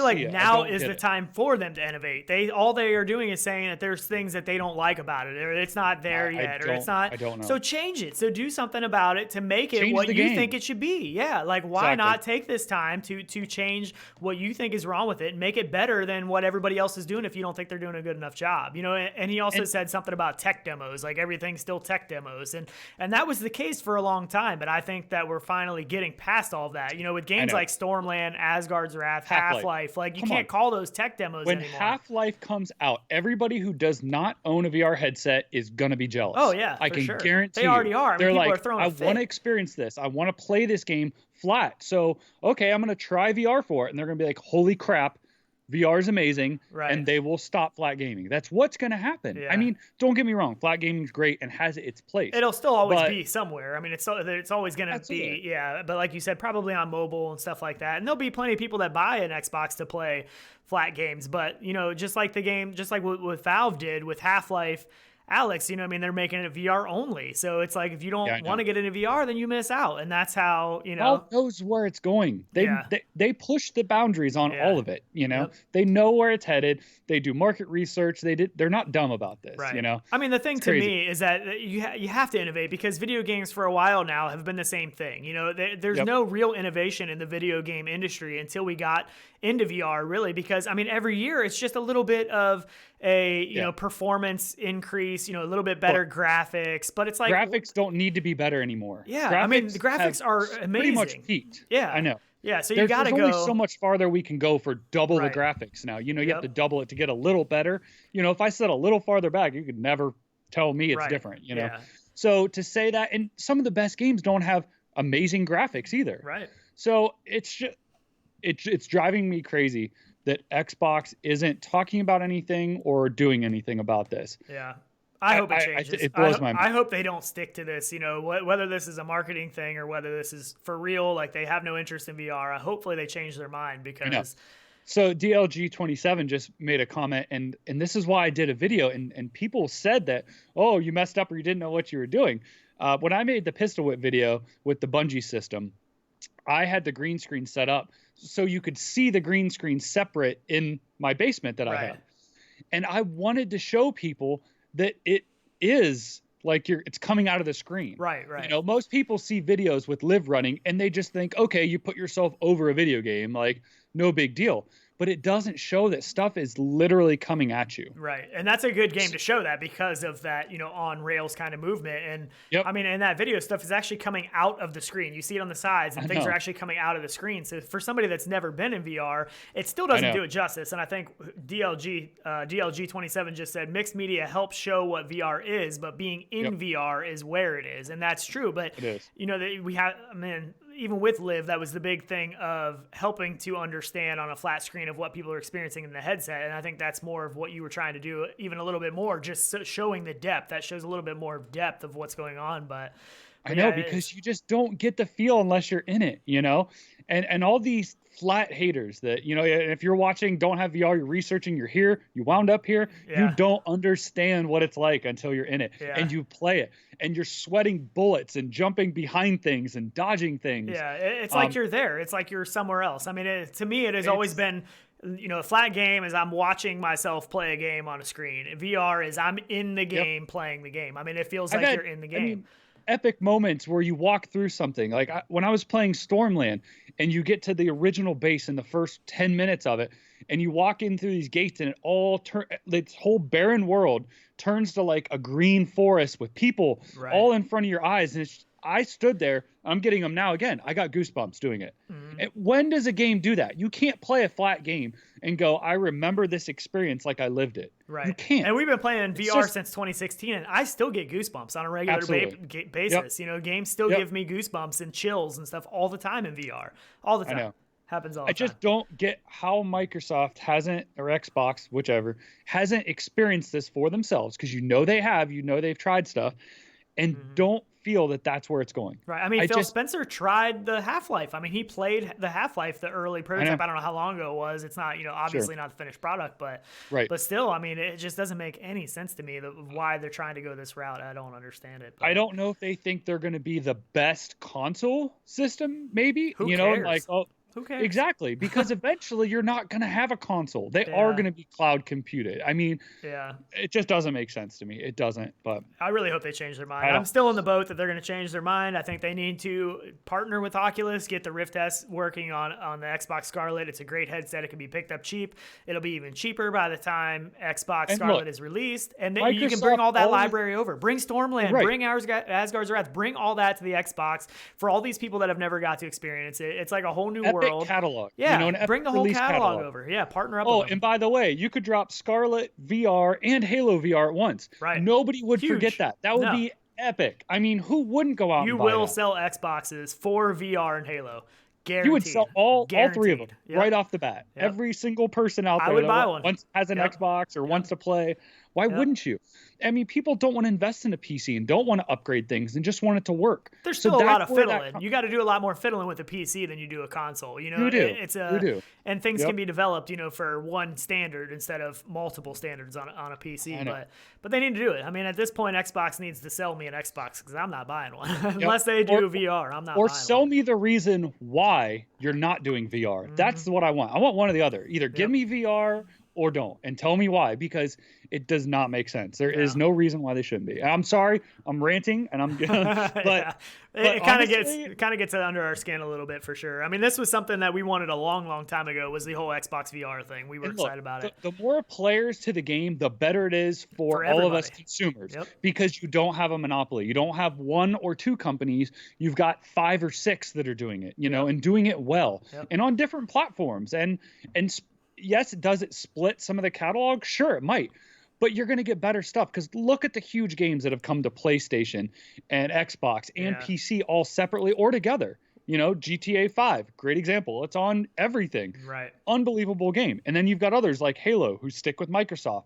like now is the time for them to innovate. All they are doing is saying that there's things that they don't like about it, or it's not there yet, or it's not... I don't know. So change it. So do something about it to make it what you think it should be. Yeah, like why not take this time to change what you think is wrong with it and make it better than what everybody else is doing if you don't think they're doing a good enough job. You know, and he also said something about tech demos, like everything's still tech demos, and that was the case for a long time, but I think that we're finally getting past all of that. You know, with games like Stormland, Asgard's Wrath, Half-Life, like you can't call those tech demos anymore. When Half-Life comes out, everybody who does not own a VR headset is gonna be jealous. Oh yeah, I can guarantee they already are. They're like, I want to experience this. I want to play this game flat. So okay, I'm gonna try VR for it, and they're gonna be like, holy crap, VR is amazing, and they will stop flat gaming. That's what's going to happen. Yeah. I mean, don't get me wrong. Flat gaming's great and has its place. It'll still always be somewhere. I mean, it's always going to be, But like you said, probably on mobile and stuff like that. And there'll be plenty of people that buy an Xbox to play flat games. But, you know, just like what Valve did with Half-Life, Alex, you know, I mean, they're making it VR only. So it's like, if you don't want to get into VR, then you miss out. And that's how, you know. Valve knows where it's going. They push the boundaries on all of it, you know. They know where it's headed. They do market research. They're not dumb about this, you know. I mean, the thing to me is that you have to innovate, because video games for a while now have been the same thing. You know, there's no real innovation in the video game industry until we got into VR, really, because, I mean, every year it's just a little bit of a, you know, performance increase, you know, a little bit better graphics, but it's like... Graphics don't need to be better anymore. Yeah, I mean, the graphics are amazing. Pretty much peaked. Yeah. I know. Yeah, so you got to go... There's only so much farther we can go for double the graphics now. You know, you have to double it to get a little better. You know, if I set a little farther back, you could never tell me it's different, you know? Yeah. So to say that, and some of the best games don't have amazing graphics either. Right. So it's just... It's driving me crazy that Xbox isn't talking about anything or doing anything about this. Yeah. I hope it changes. It blows my mind. I hope they don't stick to this, you know, whether this is a marketing thing or whether this is for real, like they have no interest in VR. Hopefully they change their mind, because... So DLG27 just made a comment, and this is why I did a video, and people said that, oh, you messed up or you didn't know what you were doing. When I made the pistol whip video with the bungee system, I had the green screen set up so you could see the green screen separate in my basement that I have. And I wanted to show people that it is like it's coming out of the screen. Right. You know, most people see videos with Live running and they just think, okay, you put yourself over a video game, like no big deal. But it doesn't show that stuff is literally coming at you. Right. And that's a good game to show that, because of that, you know, on rails kind of movement. And I mean, in that video, stuff is actually coming out of the screen. You see it on the sides, and things are actually coming out of the screen. So for somebody that's never been in VR, it still doesn't do it justice. And I think DLG27 just said mixed media helps show what VR is, but being in VR is where it is. And that's true. But, you know, we have, I mean, even with Live, that was the big thing of helping to understand on a flat screen of what people are experiencing in the headset. And I think that's more of what you were trying to do, even a little bit more, just showing the depth. That shows a little bit more depth of what's going on. But I know, because you just don't get the feel unless you're in it, you know? And all these flat haters that, you know, if you're watching, don't have VR, you're researching, you're here, you wound up here, you don't understand what it's like until you're in it and you play it and you're sweating bullets and jumping behind things and dodging things. Yeah, it's like you're there. It's like you're somewhere else. I mean, to me, it has always been, you know, a flat game is I'm watching myself play a game on a screen. VR is I'm in the game playing the game. I mean, it feels like you're in the game. I mean, epic moments where you walk through something. Like when I was playing Stormland and you get to the original base in the first 10 minutes of it, and you walk in through these gates and this whole barren world turns to like a green forest with people all in front of your eyes. And I stood there. I'm getting them now again. I got goosebumps doing it. When does a game do that? You can't play a flat game and go, I remember this experience like I lived it. Right. You can't. And we've been playing VR since 2016, and I still get goosebumps on a regular basis. You know, games still give me goosebumps and chills and stuff all the time in VR. All the time. I know. Happens all the time. I just don't get how Microsoft hasn't, or Xbox, whichever, hasn't experienced this for themselves, because you know they have, you know they've tried stuff, and don't feel that that's where it's going. Right. I mean, Phil Spencer tried the Half-Life. I mean, he played the Half-Life, the early prototype. I don't know how long ago it was. It's not, you know, obviously not the finished product, but still, I mean, it just doesn't make any sense to me why they're trying to go this route. I don't understand it. But I don't know if they think they're going to be the best console system, maybe. Who cares? Know, like, who cares? Exactly, because eventually you're not going to have a console. They are going to be cloud computed. I mean, it just doesn't make sense to me. It doesn't, but I really hope they change their mind. I'm still in the boat that they're going to change their mind. I think they need to partner with Oculus, get the Rift S working on the Xbox Scarlett. It's a great headset. It can be picked up cheap. It'll be even cheaper by the time Xbox Scarlett is released. And then you can bring all that library over. Bring Stormland, bring Asgard's Wrath, bring all that to the Xbox for all these people that have never got to experience it. It's like a whole new world. Catalog. Yeah, you know, bring the whole catalog over. Yeah, partner up with them. And by the way, you could drop Scarlett VR and Halo VR at once. Right. Nobody would forget that. That would be epic. I mean, who wouldn't go out and buy You will that? sell Xboxes for VR and Halo. Guaranteed. You would sell all 3 of them right off the bat. Every single person out there that has an Xbox or wants to play. Why wouldn't you? I mean, people don't want to invest in a PC and don't want to upgrade things and just want it to work. There's still a lot of fiddling. You got to do a lot more fiddling with a PC than you do a console. You know, you do. You do. And things can be developed, you know, for one standard instead of multiple standards on a PC. But they need to do it. I mean, at this point, Xbox needs to sell me an Xbox because I'm not buying one unless they do VR. I'm not. Or buying sell one. me the reason why you're not doing VR. That's what I want. I want one or the other. Either give me VR or don't, and tell me why, because it does not make sense. There is no reason why they shouldn't be. I'm sorry, I'm ranting, and I'm but it kind of gets under our skin a little bit for sure. I mean, this was something that we wanted a long time ago, was the whole Xbox VR thing. We were excited about it. The more players to the game, the better it is for all of us consumers, because you don't have a monopoly. You don't have 1 or 2 companies. You've got 5 or 6 that are doing it, you know, and doing it well, and on different platforms. And yes, does it split some of the catalog? Sure, it might. But you're going to get better stuff, because look at the huge games that have come to PlayStation and Xbox and PC all separately or together. You know, GTA 5, great example. It's on everything. Right. Unbelievable game. And then you've got others like Halo who stick with Microsoft,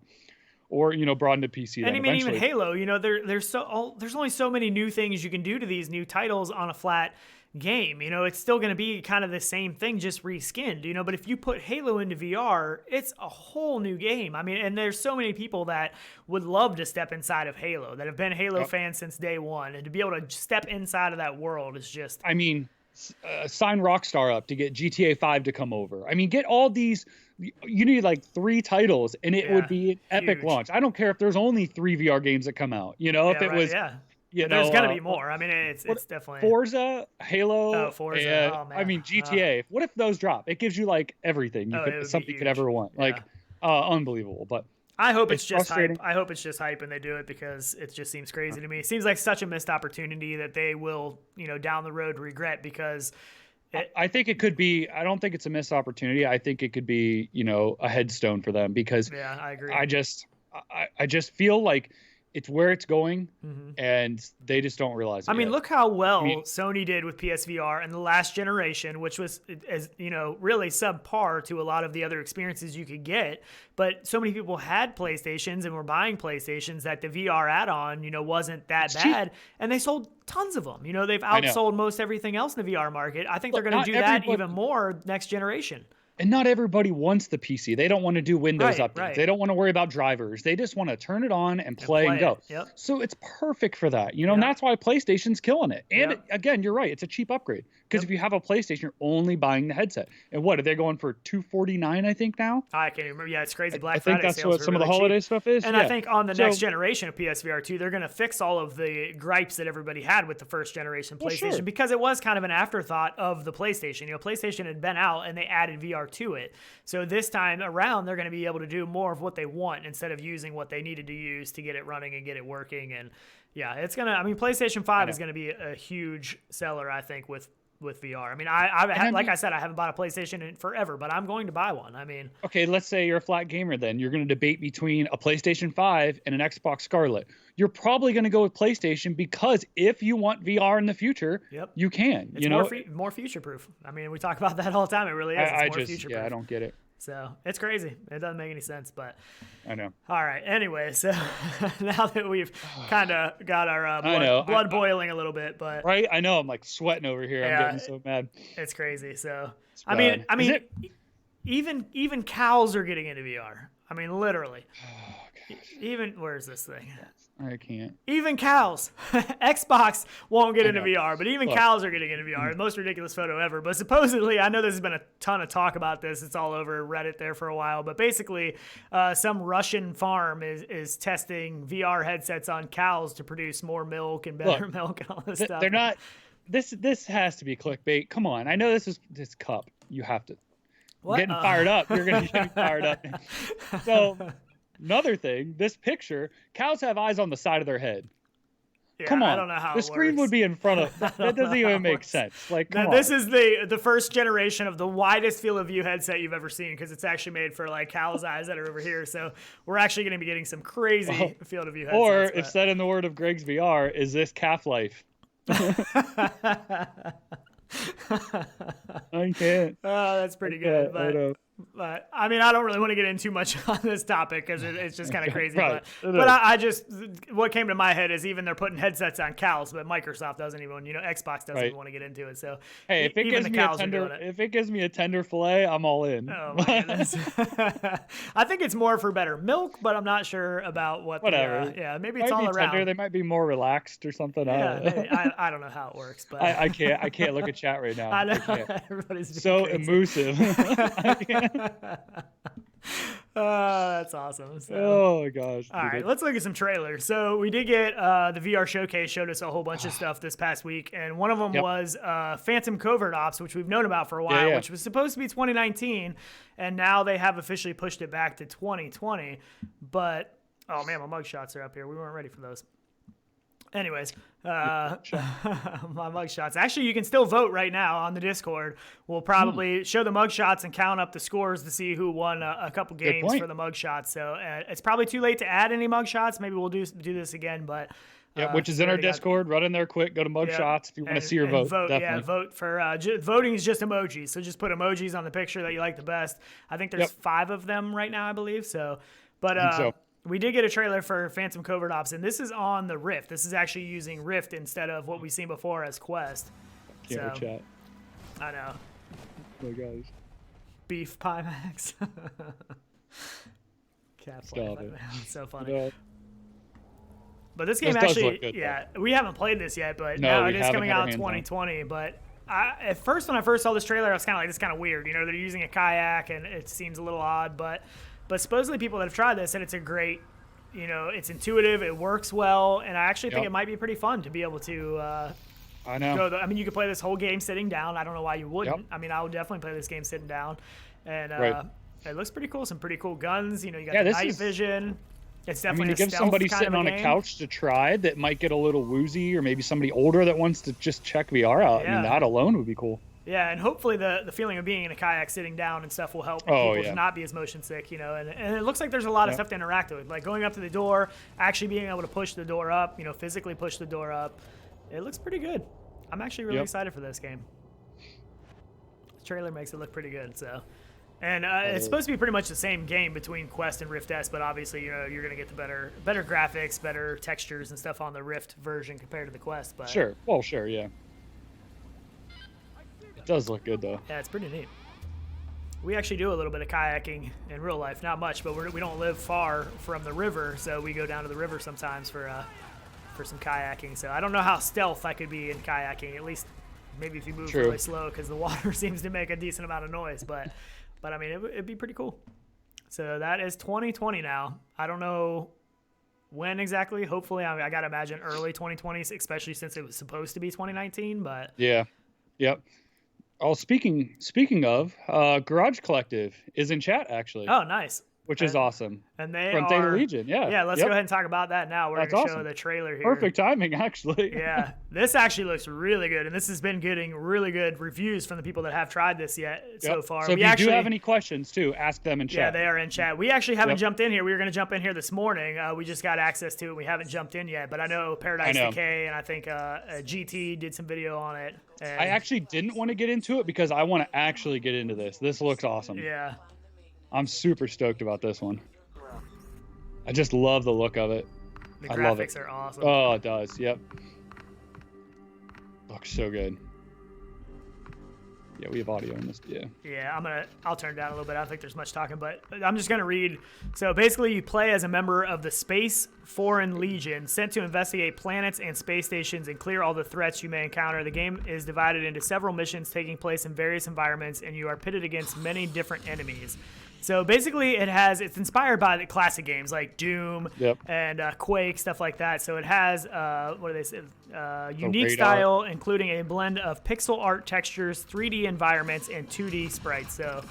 or, you know, broaden to PC. And I mean, even Halo, you know, there's only so many new things you can do to these new titles on a flat game. You know, it's still going to be kind of the same thing, just reskinned, you know, but if you put Halo into VR, it's a whole new game. I mean, and there's so many people that would love to step inside of Halo, that have been Halo fans since day one, and to be able to step inside of that world is just... I mean, sign Rockstar up to get GTA 5 to come over. I mean, get all these... You need like 3 titles, and it would be an epic launch. I don't care if there's only 3 VR games that come out, you know, if it was... You know, there's gonna be more. I mean, it's definitely Forza, Halo. Oh, Forza. Oh, man. I mean, GTA. What if those drop? It gives you like everything something you could ever want. Like, unbelievable. But I hope it's just hype. I hope it's just hype, and they do it because it just seems crazy to me. It seems like such a missed opportunity that they will, you know, down the road regret, because. I think it could be. I don't think it's a missed opportunity. I think it could be, you know, a headstone for them, because. Yeah, I agree. I just feel like it's where it's going, and they just don't realize it. I mean, look how well Sony did with PSVR in the last generation, which was, as you know, really subpar to a lot of the other experiences you could get. But so many people had PlayStations and were buying PlayStations that the VR add-on, you know, wasn't that bad, and they sold tons of them. You know, they've outsold most everything else in the VR market. I think they're going to do that even more next generation. And not everybody wants the PC. They don't want to do Windows updates. Right. They don't want to worry about drivers. They just want to turn it on and play and go. Yep. So it's perfect for that, you know, and that's why PlayStation's killing it. And again, you're right. It's a cheap upgrade because if you have a PlayStation, you're only buying the headset. And what are they going for? $249, I think now. I can't even remember. Yeah, it's crazy. Black Friday. I think that's what some of the holiday stuff is. And I think on the next generation of PSVR 2, they're going to fix all of the gripes that everybody had with the first generation PlayStation because it was kind of an afterthought of the PlayStation. You know, PlayStation had been out and they added VR to it. So this time around, they're going to be able to do more of what they want instead of using what they needed to use to get it running and get it working. And yeah, it's going to, I mean, PlayStation 5 is going to be a huge seller, I think, with VR. I mean, like I said, I haven't bought a PlayStation in forever, but I'm going to buy one. I mean, okay, let's say you're a flat gamer then. You're going to debate between a PlayStation 5 and an Xbox Scarlett. You're probably going to go with PlayStation because if you want VR in the future, you can. It's more future-proof. I mean, we talk about that all the time. It really is. It's more future-proof. I don't get it. So it's crazy. It doesn't make any sense, but I know. All right. Anyway, so now that we've kind of got our blood boiling a little bit, but right, I know I'm like sweating over here. I'm getting so mad. It's crazy. So I mean, even cows are getting into VR. I mean, literally. Even where's this thing? I can't. Even cows. Xbox won't get into VR, but even cows are getting into VR. The most ridiculous photo ever. But supposedly, I know there's been a ton of talk about this. It's all over Reddit there for a while. But basically, some Russian farm is testing VR headsets on cows to produce more milk and better milk and all this stuff. They're not. This has to be clickbait. Come on. I know this cup. You have to. What? Getting fired up. You're going to get me fired up. So. Another thing, this picture, cows have eyes on the side of their head. Yeah, come on, I don't know how the screen would be in front of. That doesn't even make sense. Like, come on. This is the first generation of the widest field of view headset you've ever seen because it's actually made for like cows' eyes that are over here. So we're actually going to be getting some crazy field of view headsets. Or, if said in the word of Greg's VR, is this calf life? I can't. Oh, that's pretty good. But I mean, I don't really want to get in too much on this topic because it's just kind of crazy. But I just, what came to my head is even they're putting headsets on cows, but Microsoft doesn't even, Xbox doesn't even want to get into it. So hey, if it gives me a tender fillet, I'm all in. Oh my goodness. I think it's more for better milk, but I'm not sure about what. Whatever. Maybe it's all around. Tender. They might be more relaxed or something. I don't know how it works, but I can't look at chat right now. I know everybody's so crazy. Elusive. That's awesome. So, oh gosh. All right, let's look at some trailers. So we did get the VR showcase showed us a whole bunch of stuff this past week, and one of them was Phantom Covert Ops, which we've known about for a while, which was supposed to be 2019, and now they have officially pushed it back to 2020. But oh man, my mugshots are up here. We weren't ready for those. Anyways, my mugshots. Actually, you can still vote right now on the Discord. We'll probably show the mugshots and count up the scores to see who won a couple games for the mugshots. So it's probably too late to add any mugshots. Maybe we'll do this again, but which is in our Discord. Run in there quick. Go to mugshots if you want to see your vote. Definitely. Vote for voting is just emojis. So just put emojis on the picture that you like the best. I think there's 5 of them right now, I believe. So, but we did get a trailer for Phantom Covert Ops, and this is on the Rift. This is actually using Rift instead of what we've seen before as Quest. Chat. I know. Oh, guys. Beef Pie Max. Cat Stop it. So funny. No. But this game actually, we haven't played this yet, but now it is coming out in 2020. But at first, when I first saw this trailer, I was kind of like, this is kind of weird. They're using a kayak, and it seems a little odd, but supposedly people that have tried this said it's a great, it's intuitive, it works well, and I actually think it might be pretty fun to be able to I know. you could play this whole game sitting down. I don't know why you wouldn't. I mean, I would definitely play this game sitting down. And it looks pretty cool. Some pretty cool guns. You got the night vision. It's definitely to give somebody sitting on a couch to try that might get a little woozy, or maybe somebody older that wants to just check VR out. Yeah. I mean, that alone would be cool. Yeah, and hopefully the feeling of being in a kayak sitting down and stuff will help people to not be as motion sick, and it looks like there's a lot of stuff to interact with, like going up to the door, actually being able to push the door up, physically push the door up. It looks pretty good. I'm actually really excited for this game. The trailer makes it look pretty good, so. And it's supposed to be pretty much the same game between Quest and Rift S, but obviously you're going to get the better graphics, better textures and stuff on the Rift version compared to the Quest. But sure, yeah. It does look good though. Yeah, it's pretty neat. We actually do a little bit of kayaking in real life, not much, but we don't live far from the river, so we go down to the river sometimes for some kayaking. So I don't know how stealth I could be in kayaking. At least maybe if you move really slow, because the water seems to make a decent amount of noise. But I mean, it'd be pretty cool. So that is 2020 now. I don't know when exactly. Hopefully, I gotta imagine early 2020, especially since it was supposed to be 2019. But yeah, yep. Oh, speaking of, Garage Collective is in chat actually. Oh, nice. Which is awesome. And they from Theta Legion, yeah. Yeah, let's go ahead and talk about that now. We're going to show the trailer here. Perfect timing, actually. Yeah, this actually looks really good, and this has been getting really good reviews from the people that have tried this so far. So if you do have any questions, too, ask them in chat. Yeah, they are in chat. We actually haven't jumped in here. We were going to jump in here this morning. We just got access to it. We haven't jumped in yet, but I know Paradise Decay, and I think GT did some video on it. I actually didn't want to get into it because I want to actually get into this. This looks awesome. Yeah. I'm super stoked about this one. I just love the look of it. The graphics are awesome. Oh, it does. Yep. Looks so good. Yeah, we have audio in this. Yeah. Yeah, I'll turn it down a little bit. I don't think there's much talking, but I'm just gonna read. So basically, you play as a member of the Space Foreign Legion, sent to investigate planets and space stations and clear all the threats you may encounter. The game is divided into several missions taking place in various environments, and you are pitted against many different enemies. So basically, it's inspired by the classic games like Doom and Quake, stuff like that. So it has, unique style, including a blend of pixel art textures, 3D environments, and 2D sprites. So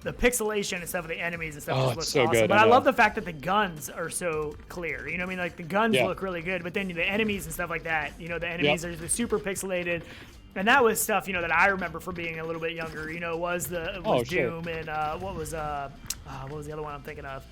the pixelation and stuff of the enemies and stuff just looks so awesome. Good, but I love the fact that the guns are so clear. You know what I mean? Like, the guns look really good, but then the enemies and stuff like that, the enemies are super pixelated. And that was stuff, that I remember from being a little bit younger, was Doom and what was the other one I'm thinking of?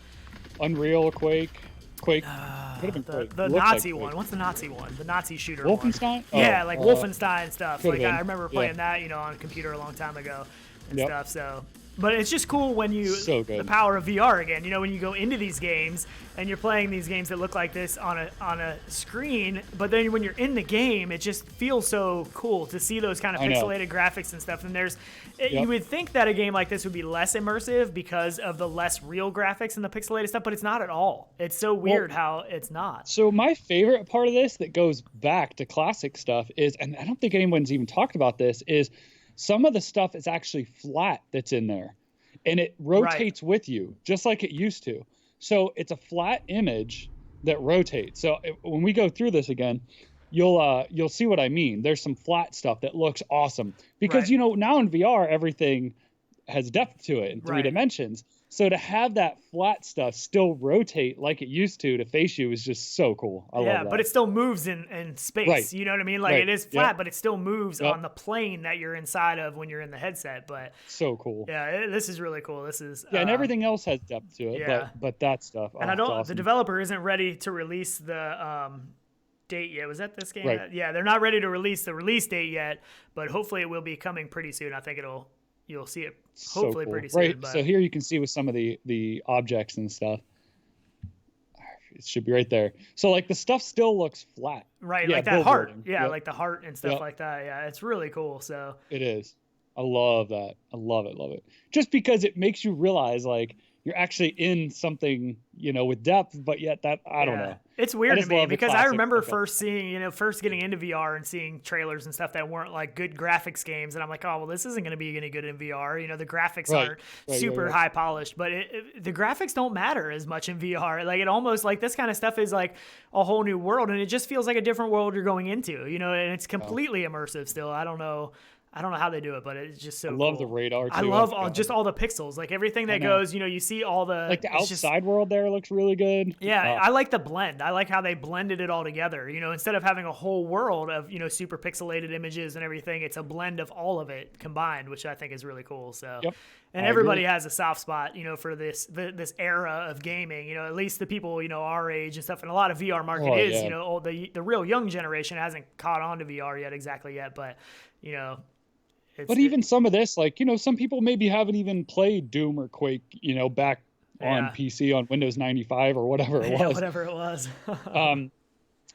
Unreal, Quake. The Nazi one. What's the Nazi one? The Nazi shooter Wolfenstein? one. Yeah, Wolfenstein stuff. Like, I remember playing that, on a computer a long time ago and stuff, so... But it's just cool when the power of VR again. When you go into these games and you're playing these games that look like this on a screen, but then when you're in the game, it just feels so cool to see those kind of pixelated graphics and stuff. And you would think that a game like this would be less immersive because of the less real graphics and the pixelated stuff, but it's not at all. It's so weird how it's not. So my favorite part of this that goes back to classic stuff is, and I don't think anyone's even talked about this, is some of the stuff is actually flat that's in there, and it rotates with you just like it used to. So it's a flat image that rotates. So when we go through this again, you'll see what I mean. There's some flat stuff that looks awesome because now in VR everything has depth to it in 3 dimensions. So to have that flat stuff still rotate like it used to face you is just so cool. I love that. But it still moves in space. You know what I mean? Like it is flat, but it still moves on the plane that you're inside of when you're in the headset. But so cool. Yeah, this is really cool. This is and everything else has depth to it. But that stuff. And the developer isn't ready to release the date yet. Was that this game? Right. Yeah, they're not ready to release the release date yet, but hopefully it will be coming pretty soon. I think you'll see it hopefully pretty soon. Right. But... So here you can see with some of the objects and stuff. It should be right there. So like the stuff still looks flat. Right, like that heart. Yeah, like the heart and stuff like that. Yeah, it's really cool. So it is. I love that. I love it. Just because it makes you realize like you're actually in something, with depth, but yet I don't know. It's weird to me because I remember first getting into VR and seeing trailers and stuff that weren't like good graphics games. And I'm like, oh, well, this isn't going to be any good in VR. The graphics aren't super high polished, but the graphics don't matter as much in VR. Like it almost like this kind of stuff is like a whole new world. And it just feels like a different world you're going into, and it's completely immersive still. I don't know how they do it, but it's just so cool. I love the radar, too. I love all the pixels. Like, everything that goes, you see all the... Like, the outside world there looks really good. Yeah, I like the blend. I like how they blended it all together. Instead of having a whole world of, super pixelated images and everything, it's a blend of all of it combined, which I think is really cool. So, and everybody has a soft spot, for this era of gaming. At least the people, our age and stuff. And a lot of VR market is, the real young generation hasn't caught on to VR yet, but, But even some of this, like, some people maybe haven't even played Doom or Quake, back on PC on Windows 95 or whatever it was. Yeah, whatever it was.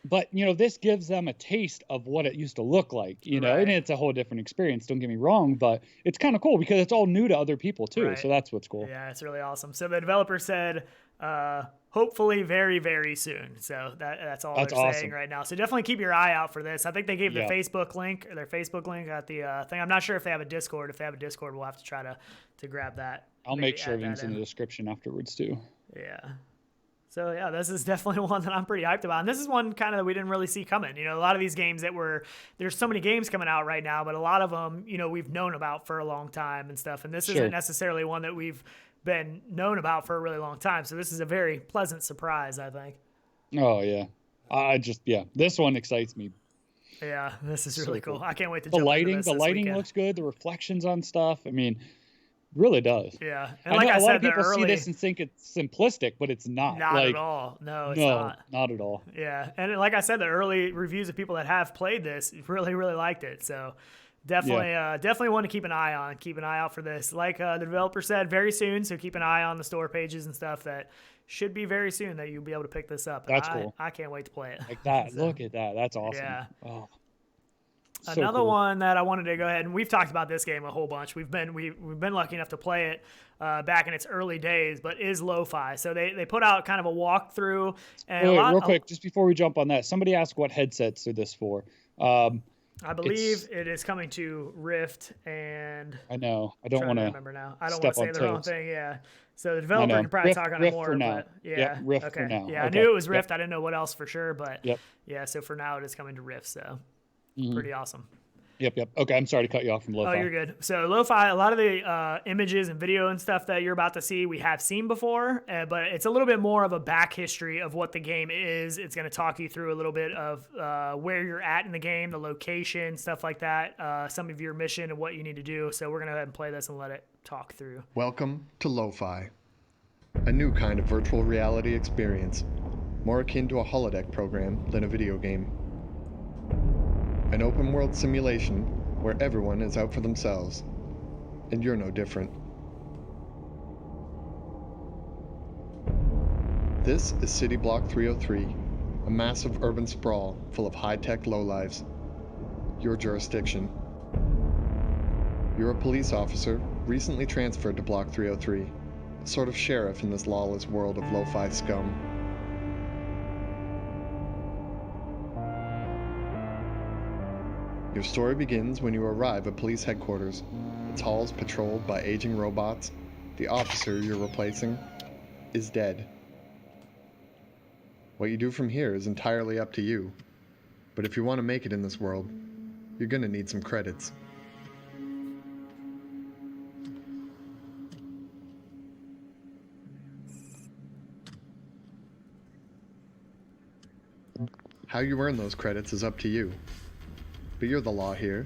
But, this gives them a taste of what it used to look like, and it's a whole different experience. Don't get me wrong, but it's kind of cool because it's all new to other people too. Right. So that's what's cool. Yeah, it's really awesome. So the developer said, hopefully very, very soon. So that's all they're saying right now. So definitely keep your eye out for this. I think they gave their Facebook link at the thing. I'm not sure if they have a Discord. If they have a Discord, we'll have to try to grab that. I'll make sure everything's in the description afterwards too. Yeah. So yeah, this is definitely one that I'm pretty hyped about. And this is one kind of that we didn't really see coming. A lot of these games there's so many games coming out right now, but a lot of them, we've known about for a long time and stuff. And this isn't necessarily one that we've been known about for a really long time. So this is a very pleasant surprise, I think. Oh yeah. This one excites me. Yeah, this is really cool. I can't wait to jump into this. The lighting looks good. The reflections on stuff. I mean, really does. Yeah. And like I said, a lot of people see this and think it's simplistic, but it's not. Not at all. No, it's not. Not at all. Yeah. And like I said, the early reviews of people that have played this really, really liked it. So definitely want to keep an eye on. Keep an eye out for this. Like the developer said, very soon. So keep an eye on the store pages and stuff. That should be very soon that you'll be able to pick this up. That's cool. I can't wait to play it. Like that. So, look at that. That's awesome. Yeah. Oh. Another cool one that I wanted to go ahead, and we've talked about this game a whole bunch. We've been lucky enough to play it back in its early days, but is Lo-Fi. So they put out kind of a walkthrough. And real quick, just before we jump on that, somebody asked what headsets are this for. I believe it is coming to Rift and. I know. I don't want to remember now. I don't want to say the wrong thing. Yeah. So the developer can probably talk on it more. But yeah. Rift for now. Yeah, okay. I knew it was Rift. I didn't know what else for sure, but yeah. So for now, it is coming to Rift. So. Pretty awesome. Yep. Okay, I'm sorry to cut you off from Lo-Fi. Oh, you're good. So Lo-Fi, a lot of the images and video and stuff that you're about to see, we have seen before, but it's a little bit more of a back history of what the game is. It's going to talk you through a little bit of where you're at in the game, the location, stuff like that, some of your mission and what you need to do. So we're going to go ahead and play this and let it talk through. Welcome to Lo-Fi, a new kind of virtual reality experience, more akin to a holodeck program than a video game. An open-world simulation where everyone is out for themselves, and you're no different. This is City Block 303, a massive urban sprawl full of high-tech lowlives. Your jurisdiction. You're a police officer recently transferred to Block 303, a sort of sheriff in this lawless world of lo-fi scum. Your story begins when you arrive at police headquarters. Its halls patrolled by aging robots. The officer you're replacing is dead. What you do from here is entirely up to you. But if you want to make it in this world, you're gonna need some credits. How you earn those credits is up to you. But you're the law here.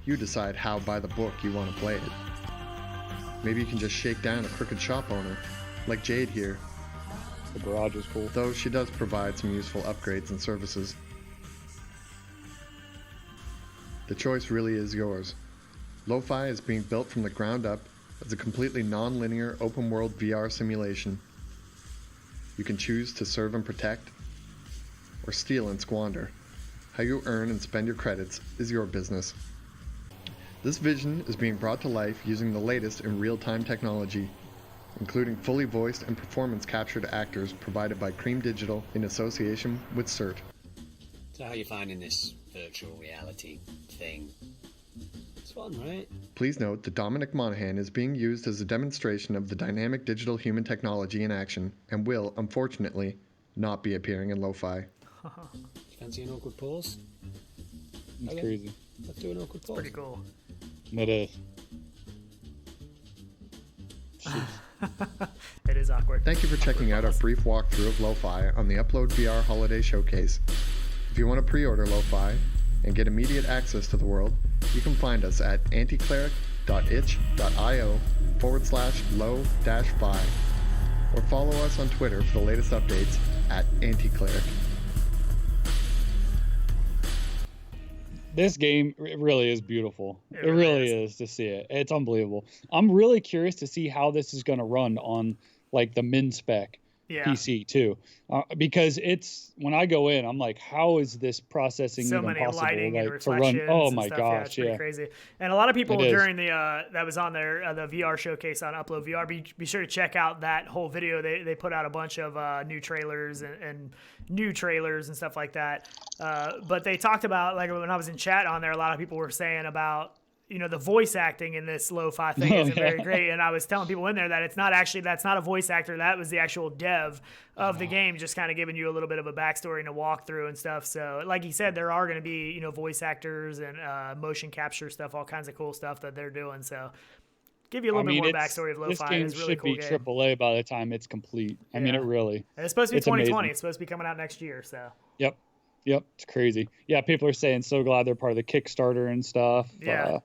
You decide how by the book you want to play it. Maybe you can just shake down a crooked shop owner, like Jade here. The garage is cool. Though she does provide some useful upgrades and services. The choice really is yours. Lo-Fi is being built from the ground up as a completely non-linear open-world VR simulation. You can choose to serve and protect, or steal and squander. How you earn and spend your credits is your business. This vision is being brought to life using the latest in real-time technology, including fully voiced and performance-captured actors provided by Cream Digital in association with CERT. So how are you finding this virtual reality thing? It's fun, right? Please note that Dominic Monaghan is being used as a demonstration of the dynamic digital human technology in action and will, unfortunately, not be appearing in Lo-Fi. Fancy an awkward pause? That's crazy. Let's do an awkward pause. Pretty cool. It is. It is awkward. Thank you for checking out our brief walkthrough of Lo-Fi on the Upload VR Holiday Showcase. If you want to pre-order Lo-Fi and get immediate access to the world, you can find us at anticleric.itch.io/lo-fi or follow us on Twitter for the latest updates at anticleric. This game really is beautiful. It really is to see it. It's unbelievable. I'm really curious to see how this is going to run on like the min spec PC too, because it's when I go in, I'm like, how is this processing so even many possible? lighting and to reflections run? Oh and my stuff. gosh, it's pretty crazy. And a lot of people during the that was on there, the VR showcase on Upload VR. Be sure to check out that whole video. They put out a bunch of new trailers and new trailers and stuff like that. But they talked about, like, when I was in chat on there, a lot of people were saying about, the voice acting in this lo-fi thing isn't very great. And I was telling people in there that that's not a voice actor. That was the actual dev of the game, just kind of giving you a little bit of a backstory and a walkthrough and stuff. So like he said, there are going to be, voice actors and motion capture stuff, all kinds of cool stuff that they're doing. So give you a little bit more backstory of lo-fi. This game it's really should cool be game. AAA by the time it's complete. I mean, it really. And it's supposed to be 2020. Amazing. It's supposed to be coming out next year. So. Yep. It's crazy. Yeah, people are saying so glad they're part of the Kickstarter and stuff. Yeah.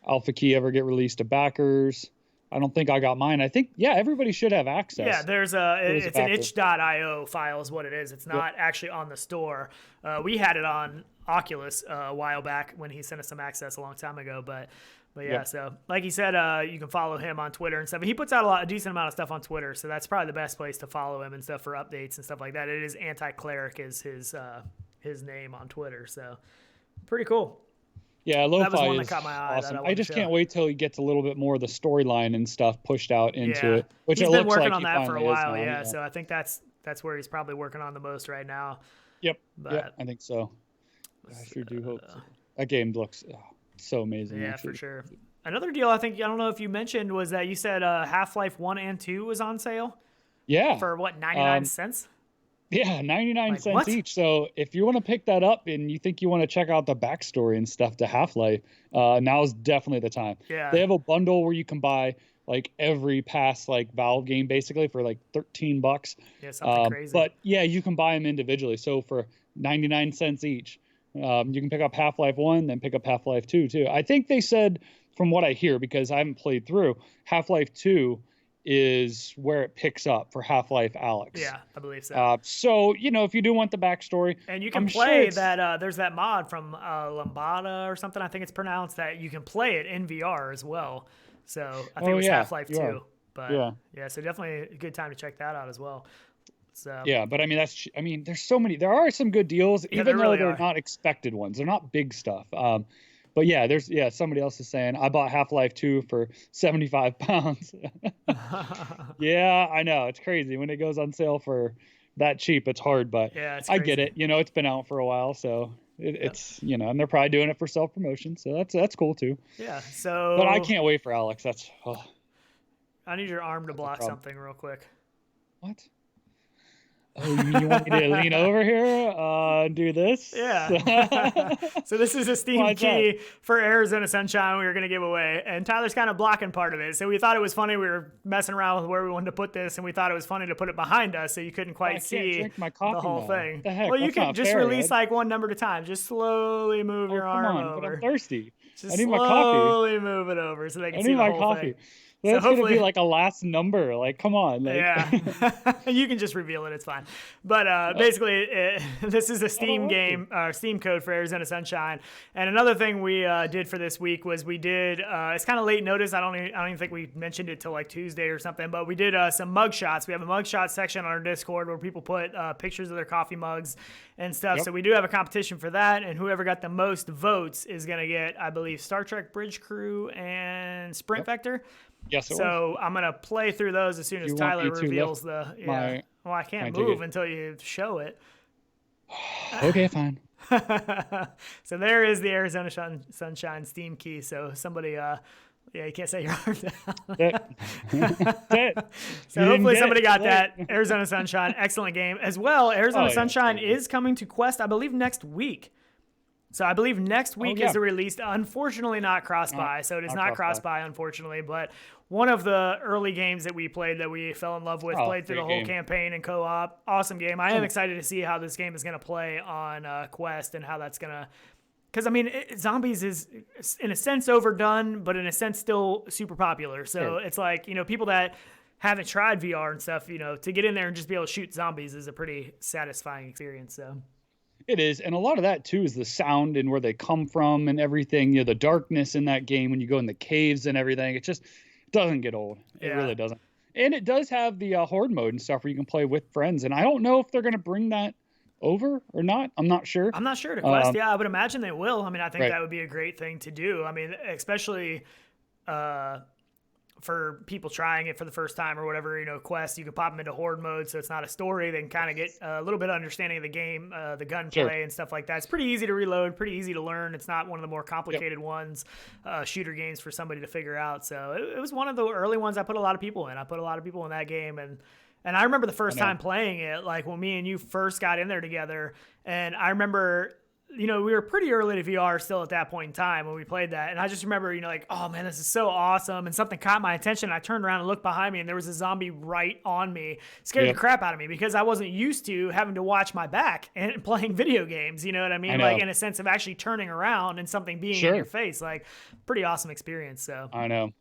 Alpha key ever get released to backers? I don't think I got mine. I think, everybody should have access. Yeah, it's an itch.io file is what it is. It's not actually on the store. We had it on Oculus a while back when he sent us some access a long time ago. But yeah, so like he said, you can follow him on Twitter and stuff. He puts out a decent amount of stuff on Twitter, so that's probably the best place to follow him and stuff for updates and stuff like that. It is Anti-Cleric is his name on Twitter, so pretty cool. Yeah, lo-fi is caught my eye awesome. I just can't wait till he gets a little bit more of the storyline and stuff pushed out into it. Which he's been working on that for a while, so I think that's where he's probably working on the most right now. Yep, I think so. I sure do hope so. That game looks so amazing. Yeah, for sure. Another deal I don't know if you mentioned, was that you said Half-Life 1 and 2 was on sale? Yeah. For what, 99 cents? Yeah, 99 cents what? each. So if you want to pick that up and you think you want to check out the backstory and stuff to Half-Life, now is definitely the time. Yeah. They have a bundle where you can buy like every past like Valve game basically for like $13. Yeah, something crazy. But yeah, you can buy them individually. So for 99 cents each, you can pick up Half-Life 1, then pick up Half-Life 2 too. I think they said, from what I hear, because I haven't played through, Half-Life 2 is where it picks up for Half-Life Alyx. Yeah, I believe so. So, if you do want the backstory. And you can play that, there's that mod from Lambada or something, I think it's pronounced, that you can play it in VR as well. So I think it was Half-Life 2. But yeah, so definitely a good time to check that out as well. So yeah, but I mean, there's so many. There are some good deals, even though they're not expected ones. They're not big stuff. But yeah, somebody else is saying, I bought Half-Life 2 for £75. Yeah, I know. It's crazy. When it goes on sale for that cheap, it's hard, but I get it. It's been out for a while, so it's, and they're probably doing it for self-promotion, so that's cool too. Yeah, so. But I can't wait for Alyx. I need your arm to block something real quick. What? Oh, you want me to lean over here and do this? Yeah. So this is a Steam key for Arizona Sunshine we were going to give away, and Tyler's kind of blocking part of it. So we thought it was funny. We were messing around with where we wanted to put this, and we thought it was funny to put it behind us so you couldn't quite see the whole thing. The heck? Well, you can just release Ed. like one number at a time. Just slowly move your arm over. But I'm thirsty. Just I need my coffee. Slowly move it over so they can see the whole thing. That's going to be like a last number. Like, come on. Like. Yeah. You can just reveal it. It's fine. But basically, this is a Steam game, Steam code for Arizona Sunshine. And another thing we did for this week was we did, it's kind of late notice. I don't even think we mentioned it till like Tuesday or something, but we did some mug shots. We have a mug shot section on our Discord where people put pictures of their coffee mugs and stuff. Yep. So we do have a competition for that. And whoever got the most votes is going to get, I believe, Star Trek Bridge Crew and Sprint Vector. Yes, so I'm going to play through those as soon as Tyler reveals the... Yeah. Well, I can't move until you show it. Okay, fine. So there is the Arizona Sunshine Steam key. So somebody... you can't set your arm down. So hopefully somebody got that. Arizona Sunshine, excellent game. As well, Arizona Sunshine is coming to Quest, I believe, next week. So I believe next week is the release. Unfortunately, not cross-buy. So it is not cross-buy, unfortunately. But one of the early games that we played that we fell in love with, played through the whole campaign and co-op. Awesome game. I am excited to see how this game is going to play on Quest and how that's going to... Because, I mean, zombies is, in a sense, overdone, but in a sense still super popular. So it's like, people that haven't tried VR and stuff, to get in there and just be able to shoot zombies is a pretty satisfying experience, so... It is, and a lot of that too is the sound and where they come from and everything. The darkness in that game when you go in the caves and everything. It just doesn't get old. It really doesn't. And it does have the horde mode and stuff where you can play with friends. And I don't know if they're going to bring that over or not. I'm not sure. I'm not sure to Quest. Yeah, I would imagine they will. I mean, I think Right. that would be a great thing to do. I mean, especially for people trying it for the first time or whatever, you know, Quest, you can pop them into horde mode, so it's not a story. They can kind of get a little bit of understanding of the game, the gunplay and stuff like that. It's pretty easy to reload, pretty easy to learn. It's not one of the more complicated ones, shooter games for somebody to figure out. So it was one of the early ones I put a lot of people in. I put a lot of people in that game, and I remember the first time playing it, like when me and you first got in there together, and I remember, you know, we were pretty early to VR still at that point in time when we played that. And I just remember, you know, like, oh man, this is so awesome. And something caught my attention. I turned around and looked behind me, and there was a zombie right on me. Scared the crap out of me because I wasn't used to having to watch my back and playing video games. You know what I mean? Like in a sense of actually turning around and something being in your face. Like, pretty awesome experience. So I know.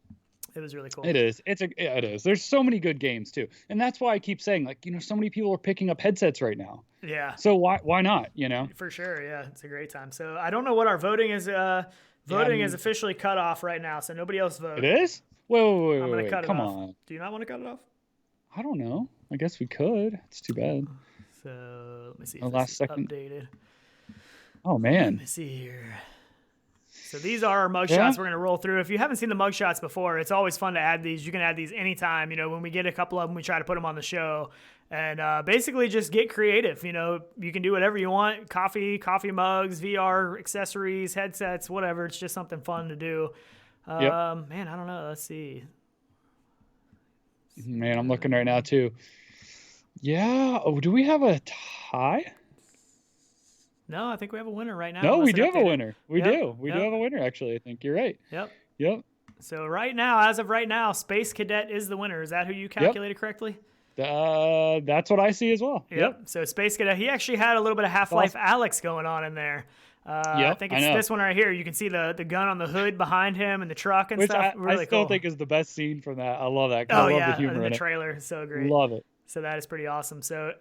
It was really cool. It is. It is. There's so many good games too. And that's why I keep saying, like, you know, so many people are picking up headsets right now. Yeah. So why not, you know? For sure. Yeah. It's a great time. So I don't know what our voting is. Voting is officially cut off right now. So nobody else vote. It is? Wait. I'm going to cut it off. Come on. Do you not want to cut it off? I don't know. I guess we could. It's too bad. So let me see. The last second. Updated. Oh man. Let me see here. So these are our mugshots we're going to roll through. If you haven't seen the mugshots before, it's always fun to add these. You can add these anytime. You know, when we get a couple of them, we try to put them on the show. And basically just get creative. You know, you can do whatever you want. Coffee mugs, VR accessories, headsets, whatever. It's just something fun to do. Man, I don't know. Let's see. Man, I'm looking right now too. Yeah. Oh, do we have a tie? No, I think we have a winner right now. No, we do have a winner. We do. We do have a winner, actually. I think you're right. Yep. So right now, as of right now, Space Cadet is the winner. Is that who you calculated correctly? That's what I see as well. Yep. So Space Cadet, he actually had a little bit of Half-Life Alyx going on in there. I think it's this one right here. You can see the gun on the hood behind him and the truck and stuff. Really I still cool. think is the best scene from that. I love that. Oh, I love yeah. the humor in in the it. trailer is so great. Love it. So that is pretty awesome. So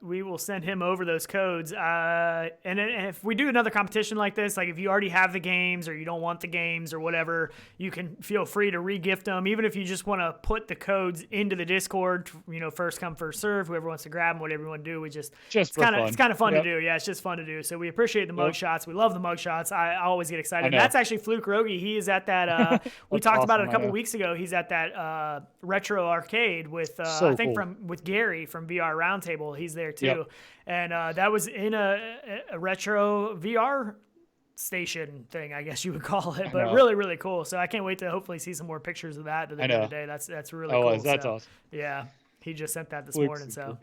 we will send him over those codes. And if we do another competition like this, like if you already have the games or you don't want the games or whatever, you can feel free to re-gift them. Even if you just want to put the codes into the Discord, you know, first come, first serve, whoever wants to grab them, whatever you want to do. It's kind of fun to do. Yeah, it's just fun to do. So we appreciate the mugshots. We love the mugshots. I always get excited. And that's actually Fluke Rogi. He is at that, we talked about it a couple weeks ago. He's at that retro arcade with, I think with Gary from VR Roundtable. He's there too. And that was in a retro VR station thing, I guess you would call it, but really, really cool. So I can't wait to hopefully see some more pictures of that the other day. That's really cool. That's awesome. Yeah. He just sent that this morning. So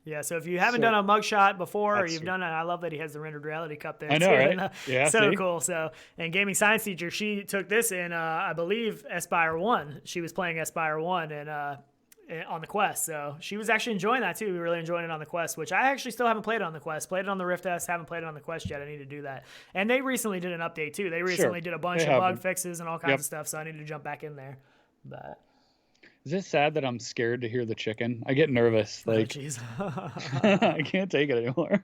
yeah, so if you haven't done a mugshot before, or you've done it, I love that he has the Rendered Reality Cup there. I know, right? Yeah, so cool. So, and Gaming Science Teacher, she took this in, I believe, Aspire 1. She was playing Aspire 1 and on the Quest. So she was actually enjoying that too. We were really enjoying it on the Quest, which I actually still haven't played it on the Quest. Played it on the Rift S, haven't played it on the Quest yet. I need to do that. And they recently did an update too. They recently did a bunch of bug fixes and all kinds of stuff, so I need to jump back in there. But is it sad that I'm scared to hear the chicken? I get nervous. Like, I can't take it anymore.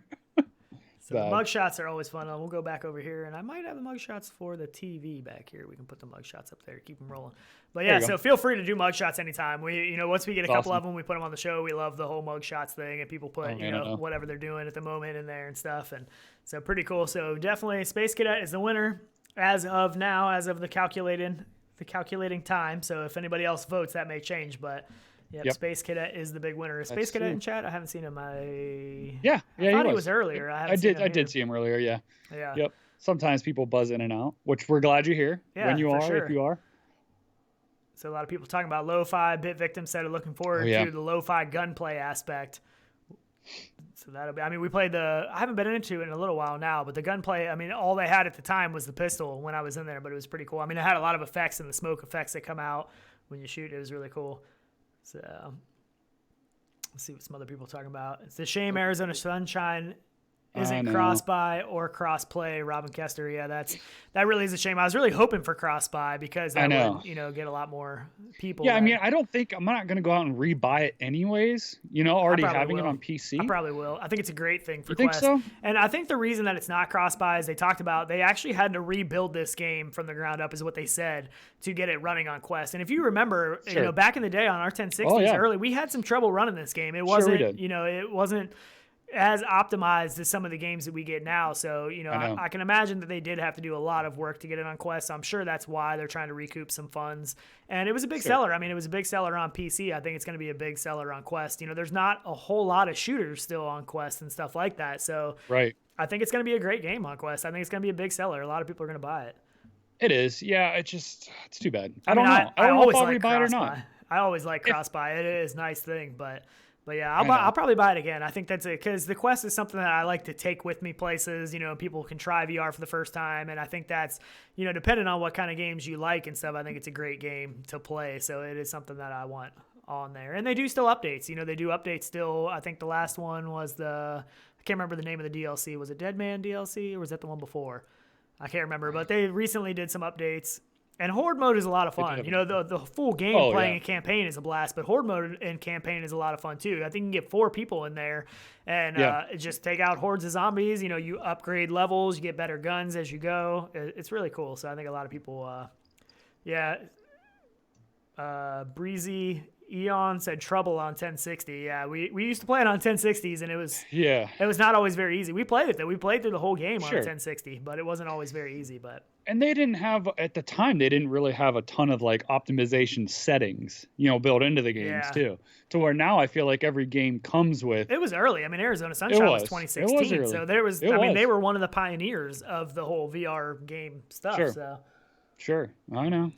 So the mugshots are always fun. We'll go back over here, and I might have the mugshots for the TV back here. We can put the mugshots up there, keep them rolling. But yeah, so feel free to do mugshots anytime. We, once we get a couple of them, we put them on the show. We love the whole mugshots thing, and people put, whatever they're doing at the moment in there and stuff. And so pretty cool. So definitely Space Cadet is the winner as of now, as of the calculating time. So if anybody else votes, that may change, but Space Cadet is the big winner. Is Space Cadet in chat? I haven't seen him. I thought he was earlier. I did see him earlier. Yeah. Yep. Sometimes people buzz in and out, which we're glad you're here when you are, if you are. So a lot of people talking about lo-fi. Bit Victim said looking forward to the lo-fi gunplay aspect. So that'll be, we played I haven't been into it in a little while now, but the gunplay, all they had at the time was the pistol when I was in there, but it was pretty cool. It had a lot of effects and the smoke effects that come out when you shoot. It was really cool. So let's see what some other people are talking about. It's a shame Arizona Sunshine isn't cross-buy or cross-play. Robin Kester, yeah, that really is a shame. I was really hoping for cross-buy because that would, get a lot more people. Yeah, I mean, I'm not going to go out and rebuy it anyways, already having it on PC. I probably will. I think it's a great thing for Quest. You think so? And I think the reason that it's not cross-buy is they talked about they actually had to rebuild this game from the ground up is what they said to get it running on Quest. And if you remember, back in the day on our 1060s early, we had some trouble running this game. It wasn't, it wasn't as optimized as some of the games that we get now. So, I can imagine that they did have to do a lot of work to get it on Quest. So I'm sure that's why they're trying to recoup some funds. And it was a big seller. I mean, it was a big seller on PC. I think it's going to be a big seller on Quest. There's not a whole lot of shooters still on Quest and stuff like that. So I think it's going to be a great game on Quest. I think it's going to be a big seller. A lot of people are going to buy it. It is. Yeah, it's too bad. I don't know. I don't know if I'll rebuy it or not. I always like cross-buy. It is a nice thing, but yeah, I'll probably buy it again. I think that's it because the Quest is something that I like to take with me places. People can try VR for the first time, and I think that's depending on what kind of games you like and stuff. I think it's a great game to play, so it is something that I want on there. And they do still updates. They do updates still. I think the last one was I can't remember the name of the DLC. Was it Dead Man DLC or was that the one before? I can't remember, but they recently did some updates. And Horde mode is a lot of fun. The full game playing a campaign is a blast, but Horde mode and campaign is a lot of fun too. I think you can get 4 people in there and just take out hordes of zombies. You upgrade levels, you get better guns as you go. It's really cool. So I think a lot of people, Breezy Eon said trouble on 1060. Yeah, we used to play it on 1060s, and it was not always very easy. We played it though. We played through the whole game on 1060, but it wasn't always very easy. And they didn't have at the time. They didn't really have a ton of optimization settings, built into the games too. To where now I feel like every game comes with. It was early. I mean, Arizona Sunshine was 2016, so there was. They were one of the pioneers of the whole VR game stuff. Sure, I know.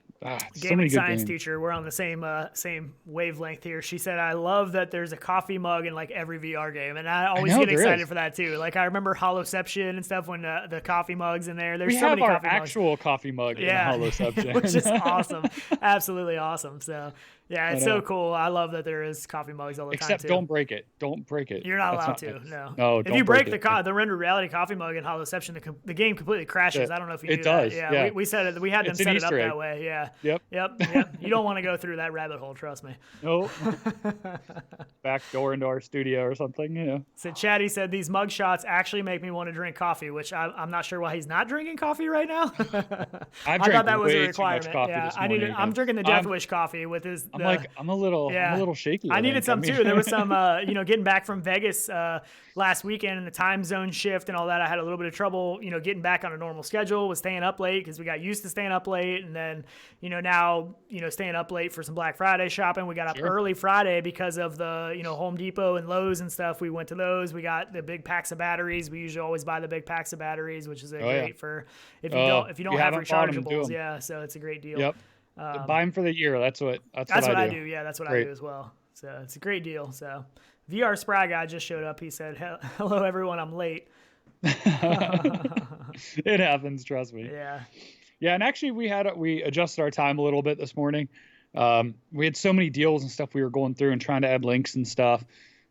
Gaming science teacher, we're on the same wavelength here. She said, "I love that there's a coffee mug in every VR game," and I always get excited for that too. I remember Holoception and stuff when the coffee mugs in there. There's so many coffee mugs. We have our actual coffee mug in Holoception, which is awesome, absolutely awesome. So. Yeah, it's so cool. I love that there is coffee mugs all the time, Except don't break it. Don't break it. You're not allowed to. No, if you break the rendered reality coffee mug in Holoception, the game completely crashes. I don't know if you knew that. Yeah, we said it. We had them set it up that way. Yeah. Yep. You don't want to go through that rabbit hole. Trust me. Nope. Back door into our studio or something. So Chatty said these mug shots actually make me want to drink coffee, which I'm not sure why he's not drinking coffee right now. I thought that was a requirement. Yeah, I'm drinking the Death Wish coffee with his. I'm a little shaky. I needed some too. There was some, getting back from Vegas last weekend and the time zone shift and all that. I had a little bit of trouble, getting back on a normal schedule, was staying up late because we got used to staying up late. And then, now, staying up late for some Black Friday shopping. We got up early Friday because of the, Home Depot and Lowe's and stuff. We went to those. We got the big packs of batteries. We usually always buy the big packs of batteries, which is great for if you don't have rechargeables. Yeah, so it's a great deal. Yep. Buy them for the year. That's what I do. Yeah, that's what I do as well. So it's a great deal. So VR Spry guy just showed up. He said, "Hello, everyone. I'm late." It happens. Trust me. Yeah. Yeah, and actually, we adjusted our time a little bit this morning. We had so many deals and stuff we were going through and trying to add links and stuff,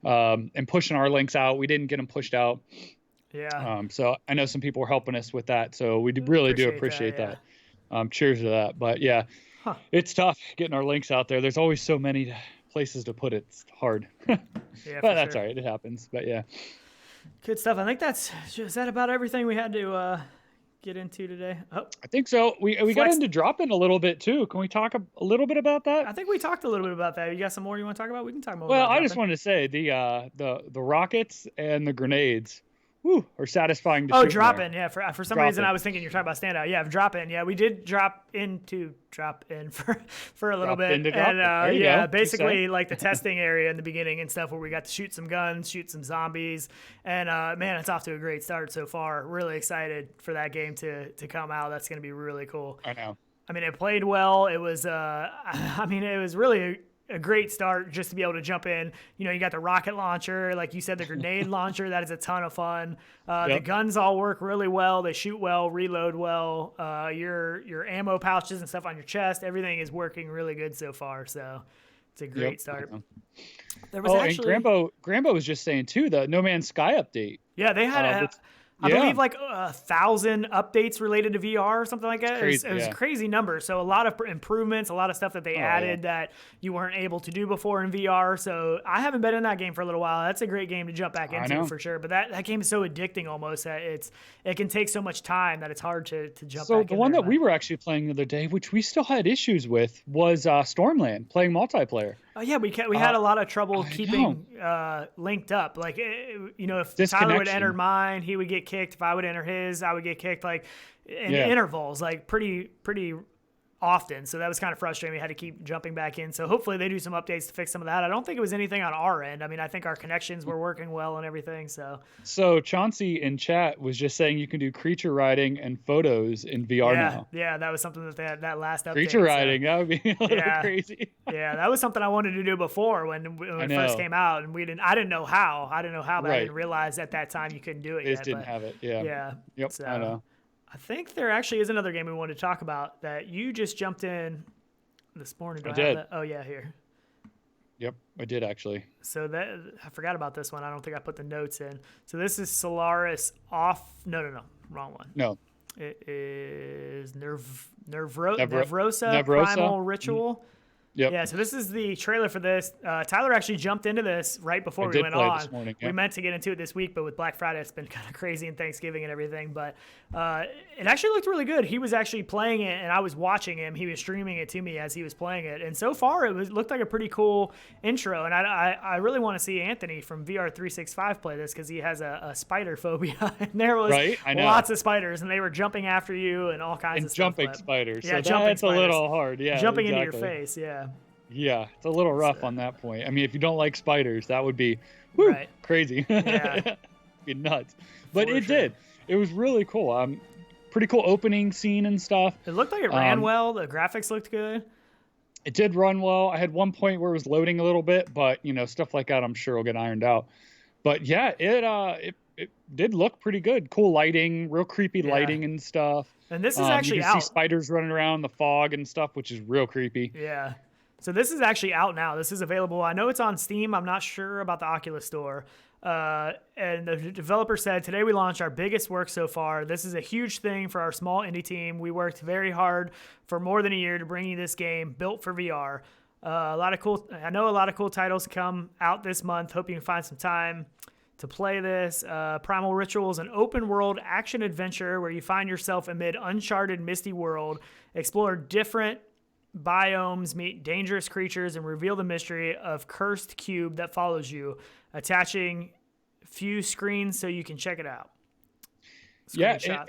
and pushing our links out. We didn't get them pushed out. Yeah. So I know some people were helping us with that. So we really do appreciate that. Cheers to that. But yeah. It's tough getting our links out there. There's always so many places to put it. It's hard. But that's all right. It happens. But yeah. Good stuff. I think is that about everything we had to get into today? Oh. I think so. We got into drop-in a little bit too. Can we talk a little bit about that? I think we talked a little bit about that. You got some more you want to talk about? We can talk more. Well, about I just wanted to say the rockets and the grenades. Are satisfying to shoot. Drop in. Yeah, for some reason I was thinking you're talking about standout. Yeah, drop in. Yeah, we did drop in for a little bit. And basically like the testing area in the beginning and stuff where we got to shoot some guns, shoot some zombies. And man, it's off to a great start so far. Really excited for that game to come out. That's going to be really cool. I know. I mean, it played well. It was it was really a great start just to be able to jump in. You got the rocket launcher, like you said, the grenade launcher. That is a ton of fun. The guns all work really well. They shoot well, reload well. Your ammo pouches and stuff on your chest, everything is working really good so far. So it's a great start. There was and Grambo was just saying too, the No Man's Sky update Yeah, they had I believe like 1,000 updates related to VR or something like that. It was a crazy number. So a lot of improvements, a lot of stuff that they added that you weren't able to do before in VR. So I haven't been in that game for a little while. That's a great game to jump back into for sure. But that game is so addicting almost that it can take so much time that it's hard to jump back in. So the one that we were actually playing the other day, which we still had issues with, was Stormland, playing multiplayer. Oh yeah, we had a lot of trouble keeping linked up. Like, if Tyler would enter mine, he would get kicked. If I would enter his, I would get kicked. Like in intervals, like pretty often. So that was kind of frustrating. We had to keep jumping back in. So hopefully they do some updates to fix some of that. I don't think it was anything on our end. I mean, I think our connections were working well and everything. So Chauncey in chat was just saying you can do creature riding and photos in VR now. Yeah, that was something that they had that last update. Creature riding, that would be a little crazy. Yeah, that was something I wanted to do before when it first came out, and I didn't know how. But I didn't realize at that time you couldn't do it yet. They didn't have it. Yeah. Yeah. Yep. So, I know. I think there actually is another game we wanted to talk about that you just jumped in this morning. I did. Oh yeah, here. Yep, I did actually. So I forgot about this one. I don't think I put the notes in. So this is Solaris off. No, wrong one. No. It is Nevrosa Primal Ritual. Yep. Yeah, so this is the trailer for this. Tyler actually jumped into this right before we went on. This morning, We meant to get into it this week, but with Black Friday, it's been kind of crazy and Thanksgiving and everything. But it actually looked really good. He was actually playing it, and I was watching him. He was streaming it to me as he was playing it. And so far, it looked like a pretty cool intro. And I really want to see Anthony from VR365 play this because he has a spider phobia. And there was lots of spiders, and they were jumping after you and all kinds of stuff. Jumping spiders. Yeah, so that's a little hard. Yeah, jumping into your face, yeah. Yeah, it's a little rough on that point. I mean, if you don't like spiders, that would be crazy. Yeah. Be nuts. But it did. It was really cool. Pretty cool opening scene and stuff. It looked like it ran well. The graphics looked good. It did run well. I had one point where it was loading a little bit, but stuff like that I'm sure will get ironed out. But yeah, it did look pretty good. Cool lighting, real creepy lighting and stuff. And this is actually you can see spiders running around the fog and stuff, which is real creepy. Yeah. So this is actually out now. This is available. I know it's on Steam. I'm not sure about the Oculus Store. And the developer said, today we launched our biggest work so far. This is a huge thing for our small indie team. We worked very hard for more than a year to bring you this game built for VR. I know a lot of cool titles come out this month. Hope you can find some time to play this. Primal Ritual is an open world action adventure where you find yourself amid uncharted misty world, explore different biomes, meet dangerous creatures, and reveal the mystery of cursed cube that follows you, attaching few screens so you can check it out.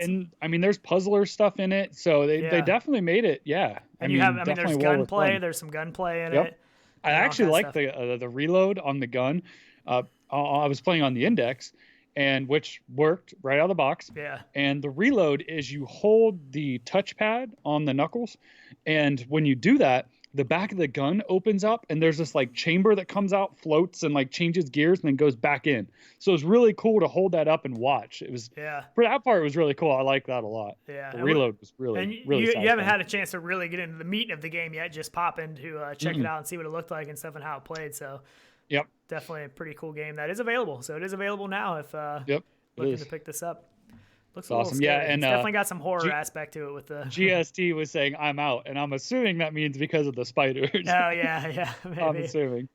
And I mean, there's puzzler stuff in it, so they definitely made it. Yeah, and there's gunplay. There's some gunplay in it. I actually like the reload on the gun. I was playing on the Index, and which worked right out of the box. Yeah. And the reload is you hold the touchpad on the knuckles, and when you do that, the back of the gun opens up, and there's this like chamber that comes out, floats, and like changes gears, and then goes back in. So it's really cool to hold that up and watch. It was for that part, it was really cool. I like that a lot. Yeah. The reload was really really. You haven't had a chance to really get into the meat of the game yet. Just pop in to check it out and see what it looked like and stuff and how it played. So. Yep. Definitely a pretty cool game that is available. So it is available now if looking to pick this up. Looks awesome. Scary. Yeah, and it's definitely got some horror aspect to it with the GST was saying I'm out, and I'm assuming that means because of the spiders. Oh yeah, maybe. I'm assuming.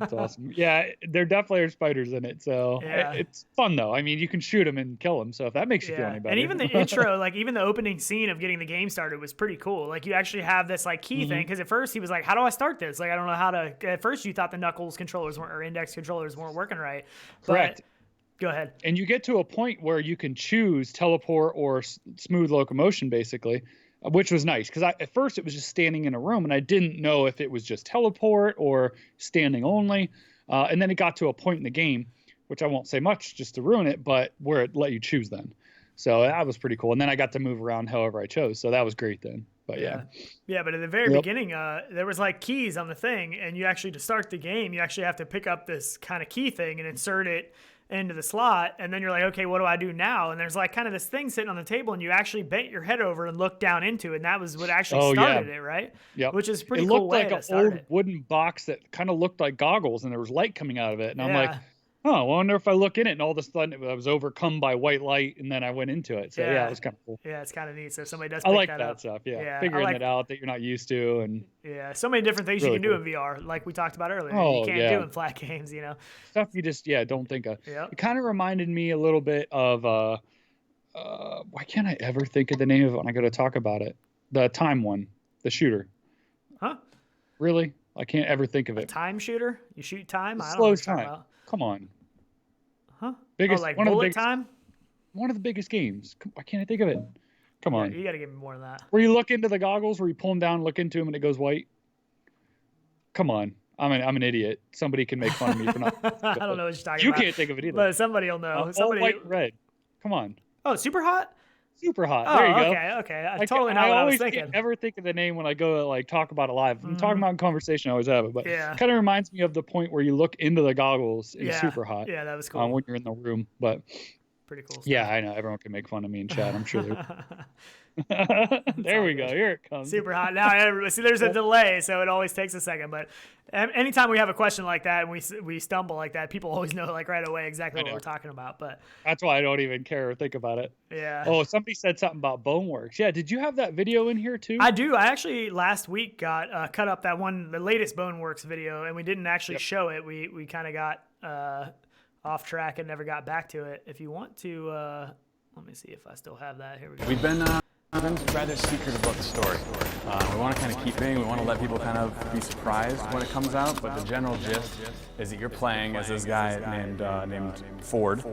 It's awesome. Yeah, there definitely are spiders in it, so it's fun though. I mean, you can shoot them and kill them, so if that makes you feel any better. And even the intro, like even the opening scene of getting the game started was pretty cool. Like you actually have this like key thing, because at first he was like, "How do I start this?" Like I don't know how to. At first you thought the knuckles controllers or index controllers weren't working right. Correct. Go ahead. And you get to a point where you can choose teleport or smooth locomotion, basically, which was nice. Because at first it was just standing in a room, and I didn't know if it was just teleport or standing only. And then it got to a point in the game, which I won't say much just to ruin it, but where it let you choose then. So that was pretty cool. And then I got to move around however I chose. So that was great then. But yeah, but at the very beginning, there was like keys on the thing, and you actually, to start the game, you actually have to pick up this kind of key thing and insert it into the slot, and then you're like, okay, what do I do now? And there's like kind of this thing sitting on the table, and you actually bent your head over and looked down into it, and that was what actually started it, right? Yeah, which is pretty cool way to start it. It looked like an old wooden box that kind of looked like goggles, and there was light coming out of it, and I'm like, Oh, I wonder if I look in it and all of a sudden I was overcome by white light and then I went into it. So yeah, it was kind of cool. Yeah, it's kind of neat. So if somebody does I like that that up, stuff. Yeah. Figuring it out that you're not used to. And yeah, so many different things really you can do in VR, like we talked about earlier. Oh, you can't do in flat games, Stuff you just, don't think of. Yep. It kind of reminded me a little bit of, why can't I ever think of the name of it when I go to talk about it? The time one, the shooter. Huh? Really? I can't ever think of it. Time shooter? You shoot time? I don't know Slow what you're time. talking about. Come on. Huh? Biggest, like one of the bullet biggest, time? One of the biggest games. Why can't I think of it? Come on. You got to give me more than that. Where you look into the goggles, where you pull them down, look into them, and it goes white. Come on. I'm an idiot. Somebody can make fun of me for not. I don't know what you're talking about. You can't think of it either. But somebody will know. All white and red. Come on. Oh, super hot? Super hot. Oh, there you go. Okay. I totally know what I was thinking. Can't ever think of the name when I go to like talk about it live. I'm talking about in conversation, I always have it, but it kind of reminds me of the point where you look into the goggles in super hot. Yeah, that was cool. When you're in the room, but pretty cool stuff. Yeah, I know everyone can make fun of me in chat. I'm sure. There we go. Here it comes. Super hot. Now, see, there's a delay, so it always takes a second. But anytime we have a question like that and we stumble like that, people always know like right away exactly what we're talking about. But that's why I don't even care or think about it. Yeah. Oh, somebody said something about Boneworks. Yeah. Did you have that video in here too? I do. I actually last week got cut up that one, the latest Boneworks video, and we didn't actually show it. We kind of got off track and never got back to it. If you want to, let me see if I still have that. Here we go. We've been rather secretive about the story. We want to kind of keep it. We want to let people kind of be surprised when it comes out. But the general gist is that you're playing as this guy named Ford,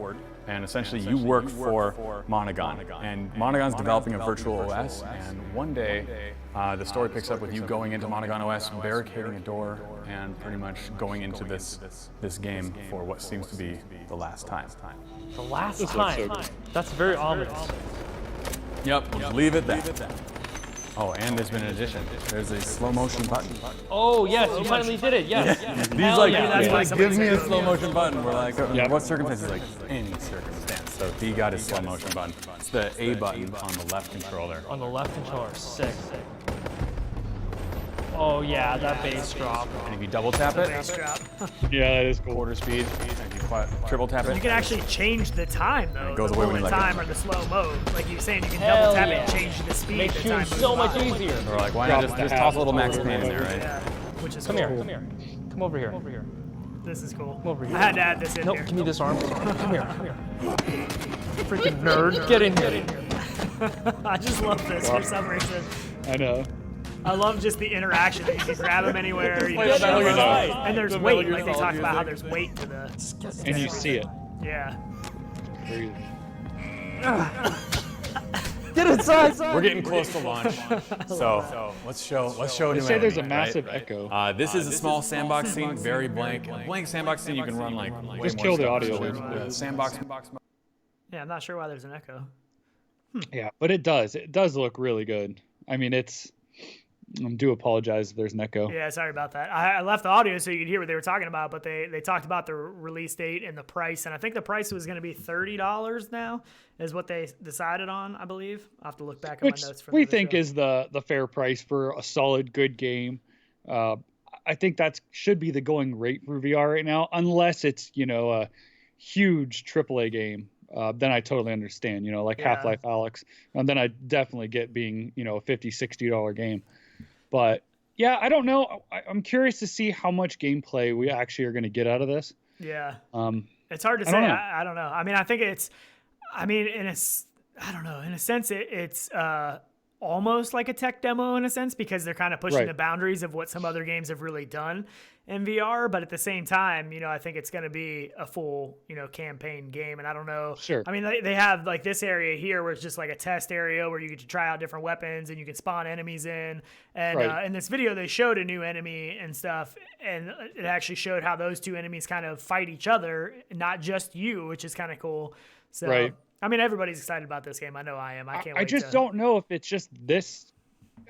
and essentially you work for Monogon. And Monogon's developing a virtual OS. And one day, the story picks up with you going into Monogon OS, barricading a door, and pretty much going into this game for what seems to be the last time. The last time. That's very ominous. Yep, we'll just leave it that. Oh, and there's been an addition. There's a slow motion button. Oh yes, you finally did it. Yes. He's like, give me a slow motion button. We're like, what circumstances? Like any circumstance. So he got his slow motion button. It's the A button on the left controller. On the left controller, sick. Oh yeah, that bass drop. And if you double tap it, yeah, that is cool. Quarter speed. And if you triple tap it, you can actually change the time though. It goes away when you time or the slow mode. Like you were saying, you can double tap it and change the speed. Makes shooting so much easier. We're like, why not just toss a little Max Payne in there, right? Yeah, which is Come cool. here. Come over here. This is cool. Come over here. I had to add this in here. Give me this arm. Come here. Freaking nerd. Get in here. I just love this for some reason. I know. I love just the interaction. You can grab them anywhere. You Like can and there's weight. Like they talk about how there's weight to the. And you see it. Yeah. Get inside. We're getting close to launch, so let's show They new say there's a enemy, massive right? echo. This is a small sandbox scene, very blank. A blank sandbox scene, you can run like way Just more kill the stuff. audio. So the sandbox. Yeah, I'm not sure why there's an echo. Yeah, but it does. It does look really good. I mean, I do apologize if there's an echo. Yeah, sorry about that. I left the audio so you could hear what they were talking about, but they talked about the release date and the price, and I think the price was going to be $30 now, is what they decided on, I believe. I'll have to look back at my notes. We think is the fair price for a solid, good game. I think that should be the going rate for VR right now, unless it's a huge AAA game. Then I totally understand, like Half-Life Alyx, and then I definitely get being a $50, $60 game. But yeah, I don't know. I'm curious to see how much gameplay we actually are going to get out of this. Yeah. It's hard to say. I don't know. I mean, I think I don't know. In a sense, it's almost like a tech demo in a sense, because they're kind of pushing the boundaries of what some other games have really done in VR. But at the same time, I think it's going to be a full, campaign game. And I don't know. Sure. I mean, they have like this area here where it's just like a test area where you get to try out different weapons and you can spawn enemies in. And in this video, they showed a new enemy and stuff. And it actually showed how those two enemies kind of fight each other, not just you, which is kind of cool. So, I mean, everybody's excited about this game. I know I am. I can't wait. I just don't know if it's just this.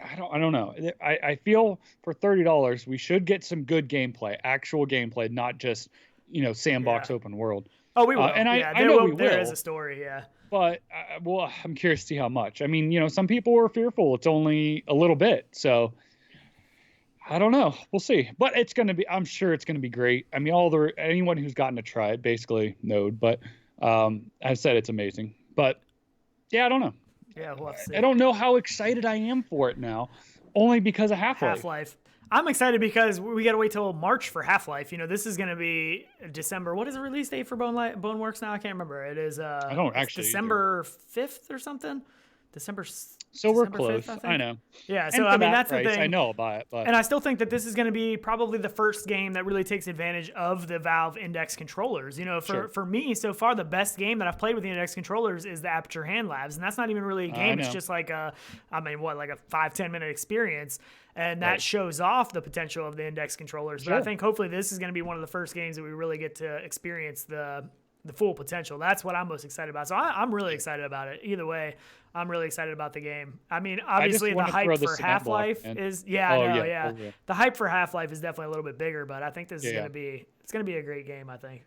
I don't know. I feel for $30 we should get some good gameplay, actual gameplay, not just sandbox open world. Oh, we will. And I know we will. There is a story, But I'm curious to see how much. I mean, some people were fearful. It's only a little bit, so I don't know. We'll see. But it's going to be, I'm sure it's going to be great. I mean, anyone who's gotten to try it basically knowed, but I said it's amazing. But yeah, I don't know. Yeah, we'll have to see. I don't know how excited I am for it now, only because of Half-Life. I'm excited because we got to wait till March for Half-Life. You know, this is going to be December. What is the release date for Boneworks now? I can't remember. It is I don't actually December 5th or something. So we're December close. 5th, I know. Yeah, so I mean that's price, the thing. I know about it, but and I still think that this is going to be probably the first game that really takes advantage of the Valve Index controllers. You know, for me so far, the best game that I've played with the Index controllers is the Aperture Hand Labs, and that's not even really a game. It's just like a 5-10 minute experience. And that shows off the potential of the Index controllers. But I think hopefully this is going to be one of the first games that we really get to experience the full potential. That's what I'm most excited about. So I'm really excited about it. Either way, I'm really excited about the game. I mean, obviously the hype for Half-Life is the hype for Half-Life is definitely a little bit bigger, but I think this is going to be a great game, I think.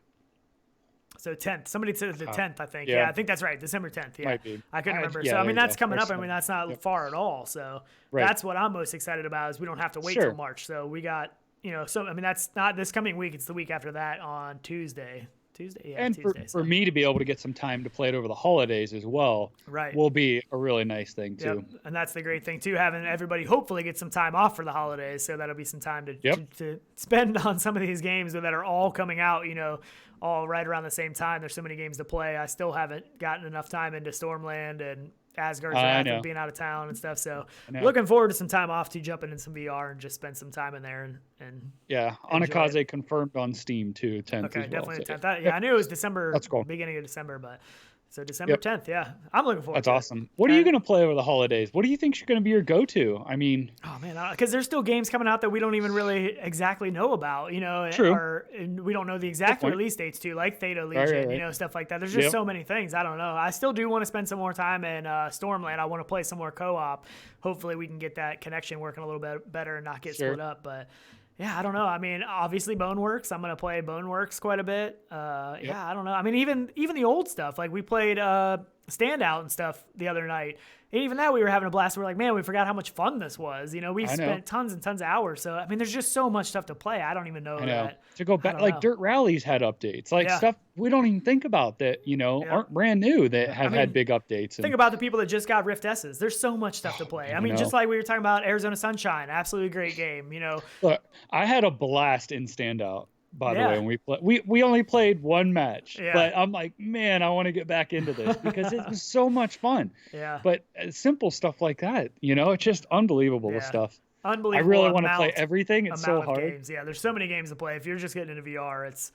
So 10th. Somebody said the 10th, I think. Yeah, I think that's right. December 10th. Yeah. Might be. I couldn't remember. So I mean that's coming up. I mean that's not far at all. So that's what I'm most excited about is we don't have to wait till March. So we got, so I mean that's not this coming week, it's the week after that on Tuesday. And Tuesday, for me to be able to get some time to play it over the holidays as well will be a really nice thing too. Yep. And that's the great thing too, having everybody hopefully get some time off for the holidays, so that'll be some time to spend on some of these games that are all coming out, all right around the same time. There's so many games to play. I still haven't gotten enough time into Stormland and Asgard's Wrath and being out of town and stuff. So looking forward to some time off to jump into some VR and just spend some time in there and Anakaze confirmed on Steam too, 10th. Okay, as well, definitely 10th. I knew it was December. That's cool. Beginning of December, but so December 10th. Yeah, I'm looking forward. That's to awesome. What are you going to play over the holidays? What do you think is going to be your go-to? I mean, oh man, because there's still games coming out that we don't even really exactly know about. True. And we don't know the exact release dates too, like Theta Legion, stuff like that. There's just so many things. I don't know. I still do want to spend some more time in Stormland. I want to play some more co-op. Hopefully, we can get that connection working a little bit better and not get split up. But yeah, I don't know. I mean, obviously Boneworks. I'm going to play Boneworks quite a bit. Yeah, I don't know. I mean, even the old stuff. Like we played Standout and stuff the other night. And even that we were having a blast. We're like, man, we forgot how much fun this was. We've spent tons and tons of hours. So, I mean, there's just so much stuff to play. I don't even know that. To go back, like Dirt Rallies had updates. Like stuff we don't even think about that, aren't brand new that have had big updates. Think about the people that just got Rift S's. There's so much stuff to play. I mean, just like we were talking about Arizona Sunshine. Absolutely great game, Look, I had a blast in Standout. By the way, when we only played one match, but I'm like, man, I want to get back into this because it was so much fun. Yeah. But simple stuff like that, it's just unbelievable the stuff. Unbelievable. I really want to play everything. It's so hard. Games. Yeah, there's so many games to play. If you're just getting into VR, it's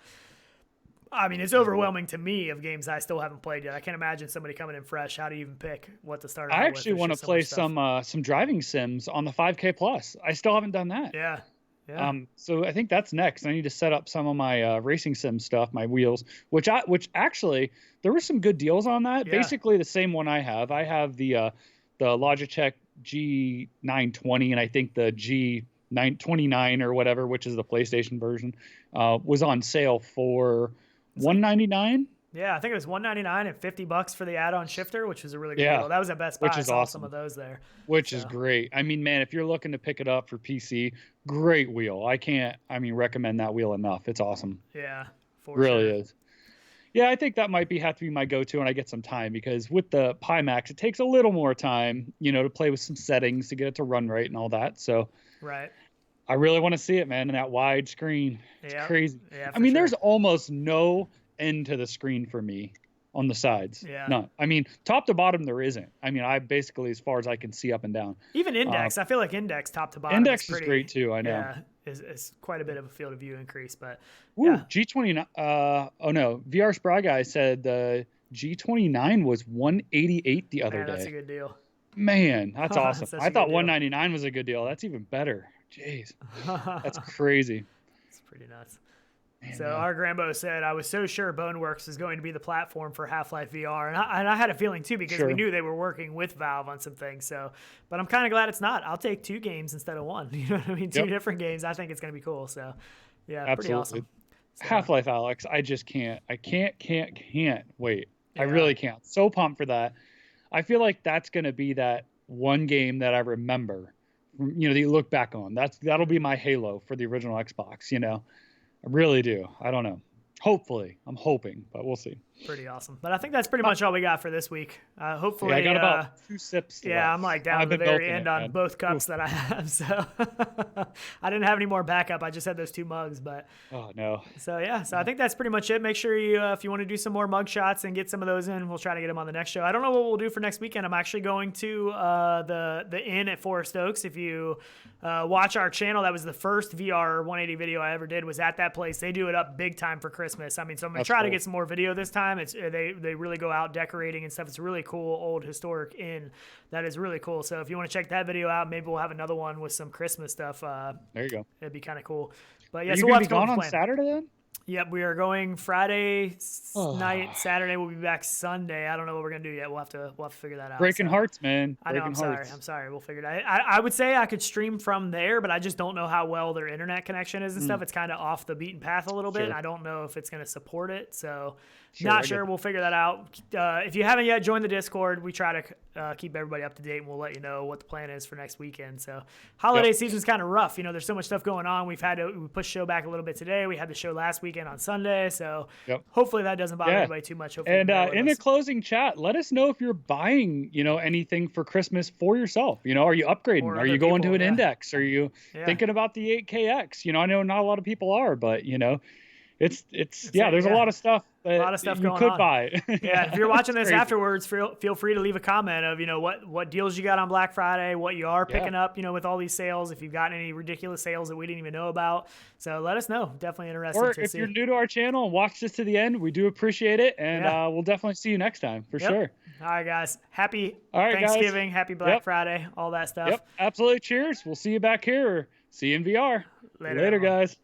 overwhelming to me of games I still haven't played yet. I can't imagine somebody coming in fresh. How do you even pick what to start? I actually want to play some driving sims on the 5K Plus. I still haven't done that. Yeah. So I think that's next. I need to set up some of my racing sim stuff, my wheels, which actually there were some good deals on that. Yeah. Basically the same one I have. I have the Logitech G920 and I think the G929 or whatever, which is the PlayStation version, was on sale for $199. Yeah, I think it was $199 and $50 for the add-on shifter, which was a really good deal. That was at Best Buy. Which is awesome. Some of those there. Which is great. I mean, man, if you're looking to pick it up for PC, great wheel. I can't recommend that wheel enough. It's awesome. Yeah, really is. Yeah, I think that might have to be my go-to when I get some time because with the Pimax, it takes a little more time, to play with some settings to get it to run right and all that. So I really want to see it, man, in that wide screen. It's crazy. Yeah, I mean, there's almost no end to the screen for me on the sides. None. I mean, top to bottom there isn't. I mean, I basically as far as I can see up and down. Even Index, I feel like Index top to bottom. Index is great too. I know. Yeah, is quite a bit of a field of view increase, but G29. Oh no, VR Spry guy said the G29 was $188 the other day. That's a good deal. Man, that's awesome. I thought $199 was a good deal. That's even better. Jeez, that's crazy. It's pretty nuts. So our Grambo said, I was so sure Boneworks is going to be the platform for Half-Life VR. And I had a feeling, too, because we knew they were working with Valve on some things. But I'm kind of glad it's not. I'll take 2 games instead of 1. You know what I mean? 2 different games. I think it's going to be cool. So, yeah, absolutely. Pretty awesome. So. Half-Life, Alex, I just can't. I can't wait. Yeah. I really can't. So pumped for that. I feel like that's going to be that one game that I remember that you look back on. That'll be my Halo for the original Xbox. I really do. I don't know. Hopefully, I'm hoping, but we'll see. Pretty awesome. But I think that's pretty much all we got for this week. Hopefully, I got about 2 sips. I'm like down to the very end on both cups that I have. So I didn't have any more backup. I just had those 2 mugs. But oh no. So I think that's pretty much it. Make sure you, if you want to do some more mug shots and get some of those in, we'll try to get them on the next show. I don't know what we'll do for next weekend. I'm actually going to the Inn at Forest Oaks. If you watch our channel, that was the first VR 180 video I ever did. Was at that place. They do it up big time for Christmas. I mean, so I'm gonna try to get some more video this time. They really go out decorating and stuff. It's a really cool old historic inn that is really cool. So if you want to check that video out, maybe we'll have another one with some Christmas stuff. There you go. It'd be kind of cool. But yeah, Are so you we'll gonna have be to gone on Saturday then? Yep, we are going Friday night. Saturday we'll be back Sunday. I don't know what we're gonna do yet. We'll have to figure that out. Breaking hearts, man. I know. I'm sorry. We'll figure it out. I would say I could stream from there, but I just don't know how well their internet connection is and stuff. It's kind of off the beaten path a little bit. I don't know if it's gonna support it. So not sure. We'll figure that out. If you haven't yet joined the Discord, we try to keep everybody up to date, and we'll let you know what the plan is for next weekend. So holiday season's kind of rough. There's so much stuff going on. We pushed the show back a little bit today. We had the show last weekend on Sunday. So hopefully that doesn't bother anybody too much. Hopefully and in the closing chat, let us know if you're buying, anything for Christmas for yourself. Are you upgrading? Are you going to an Index? Are you thinking about the 8KX? I know not a lot of people are, but it's there's a lot of stuff. A lot of stuff you going could on. Buy. If you're watching this afterwards, feel free to leave a comment of what deals you got on Black Friday, what you are picking up, with all these sales. If you've got any ridiculous sales that we didn't even know about, so let us know. Definitely interested. Or if you're new to our channel and watch this to the end, we do appreciate it, and we'll definitely see you next time for sure. All right, guys. Happy Thanksgiving, happy Black Friday, all that stuff. Absolutely. Cheers. We'll see you back here. Or see you in VR. Later guys.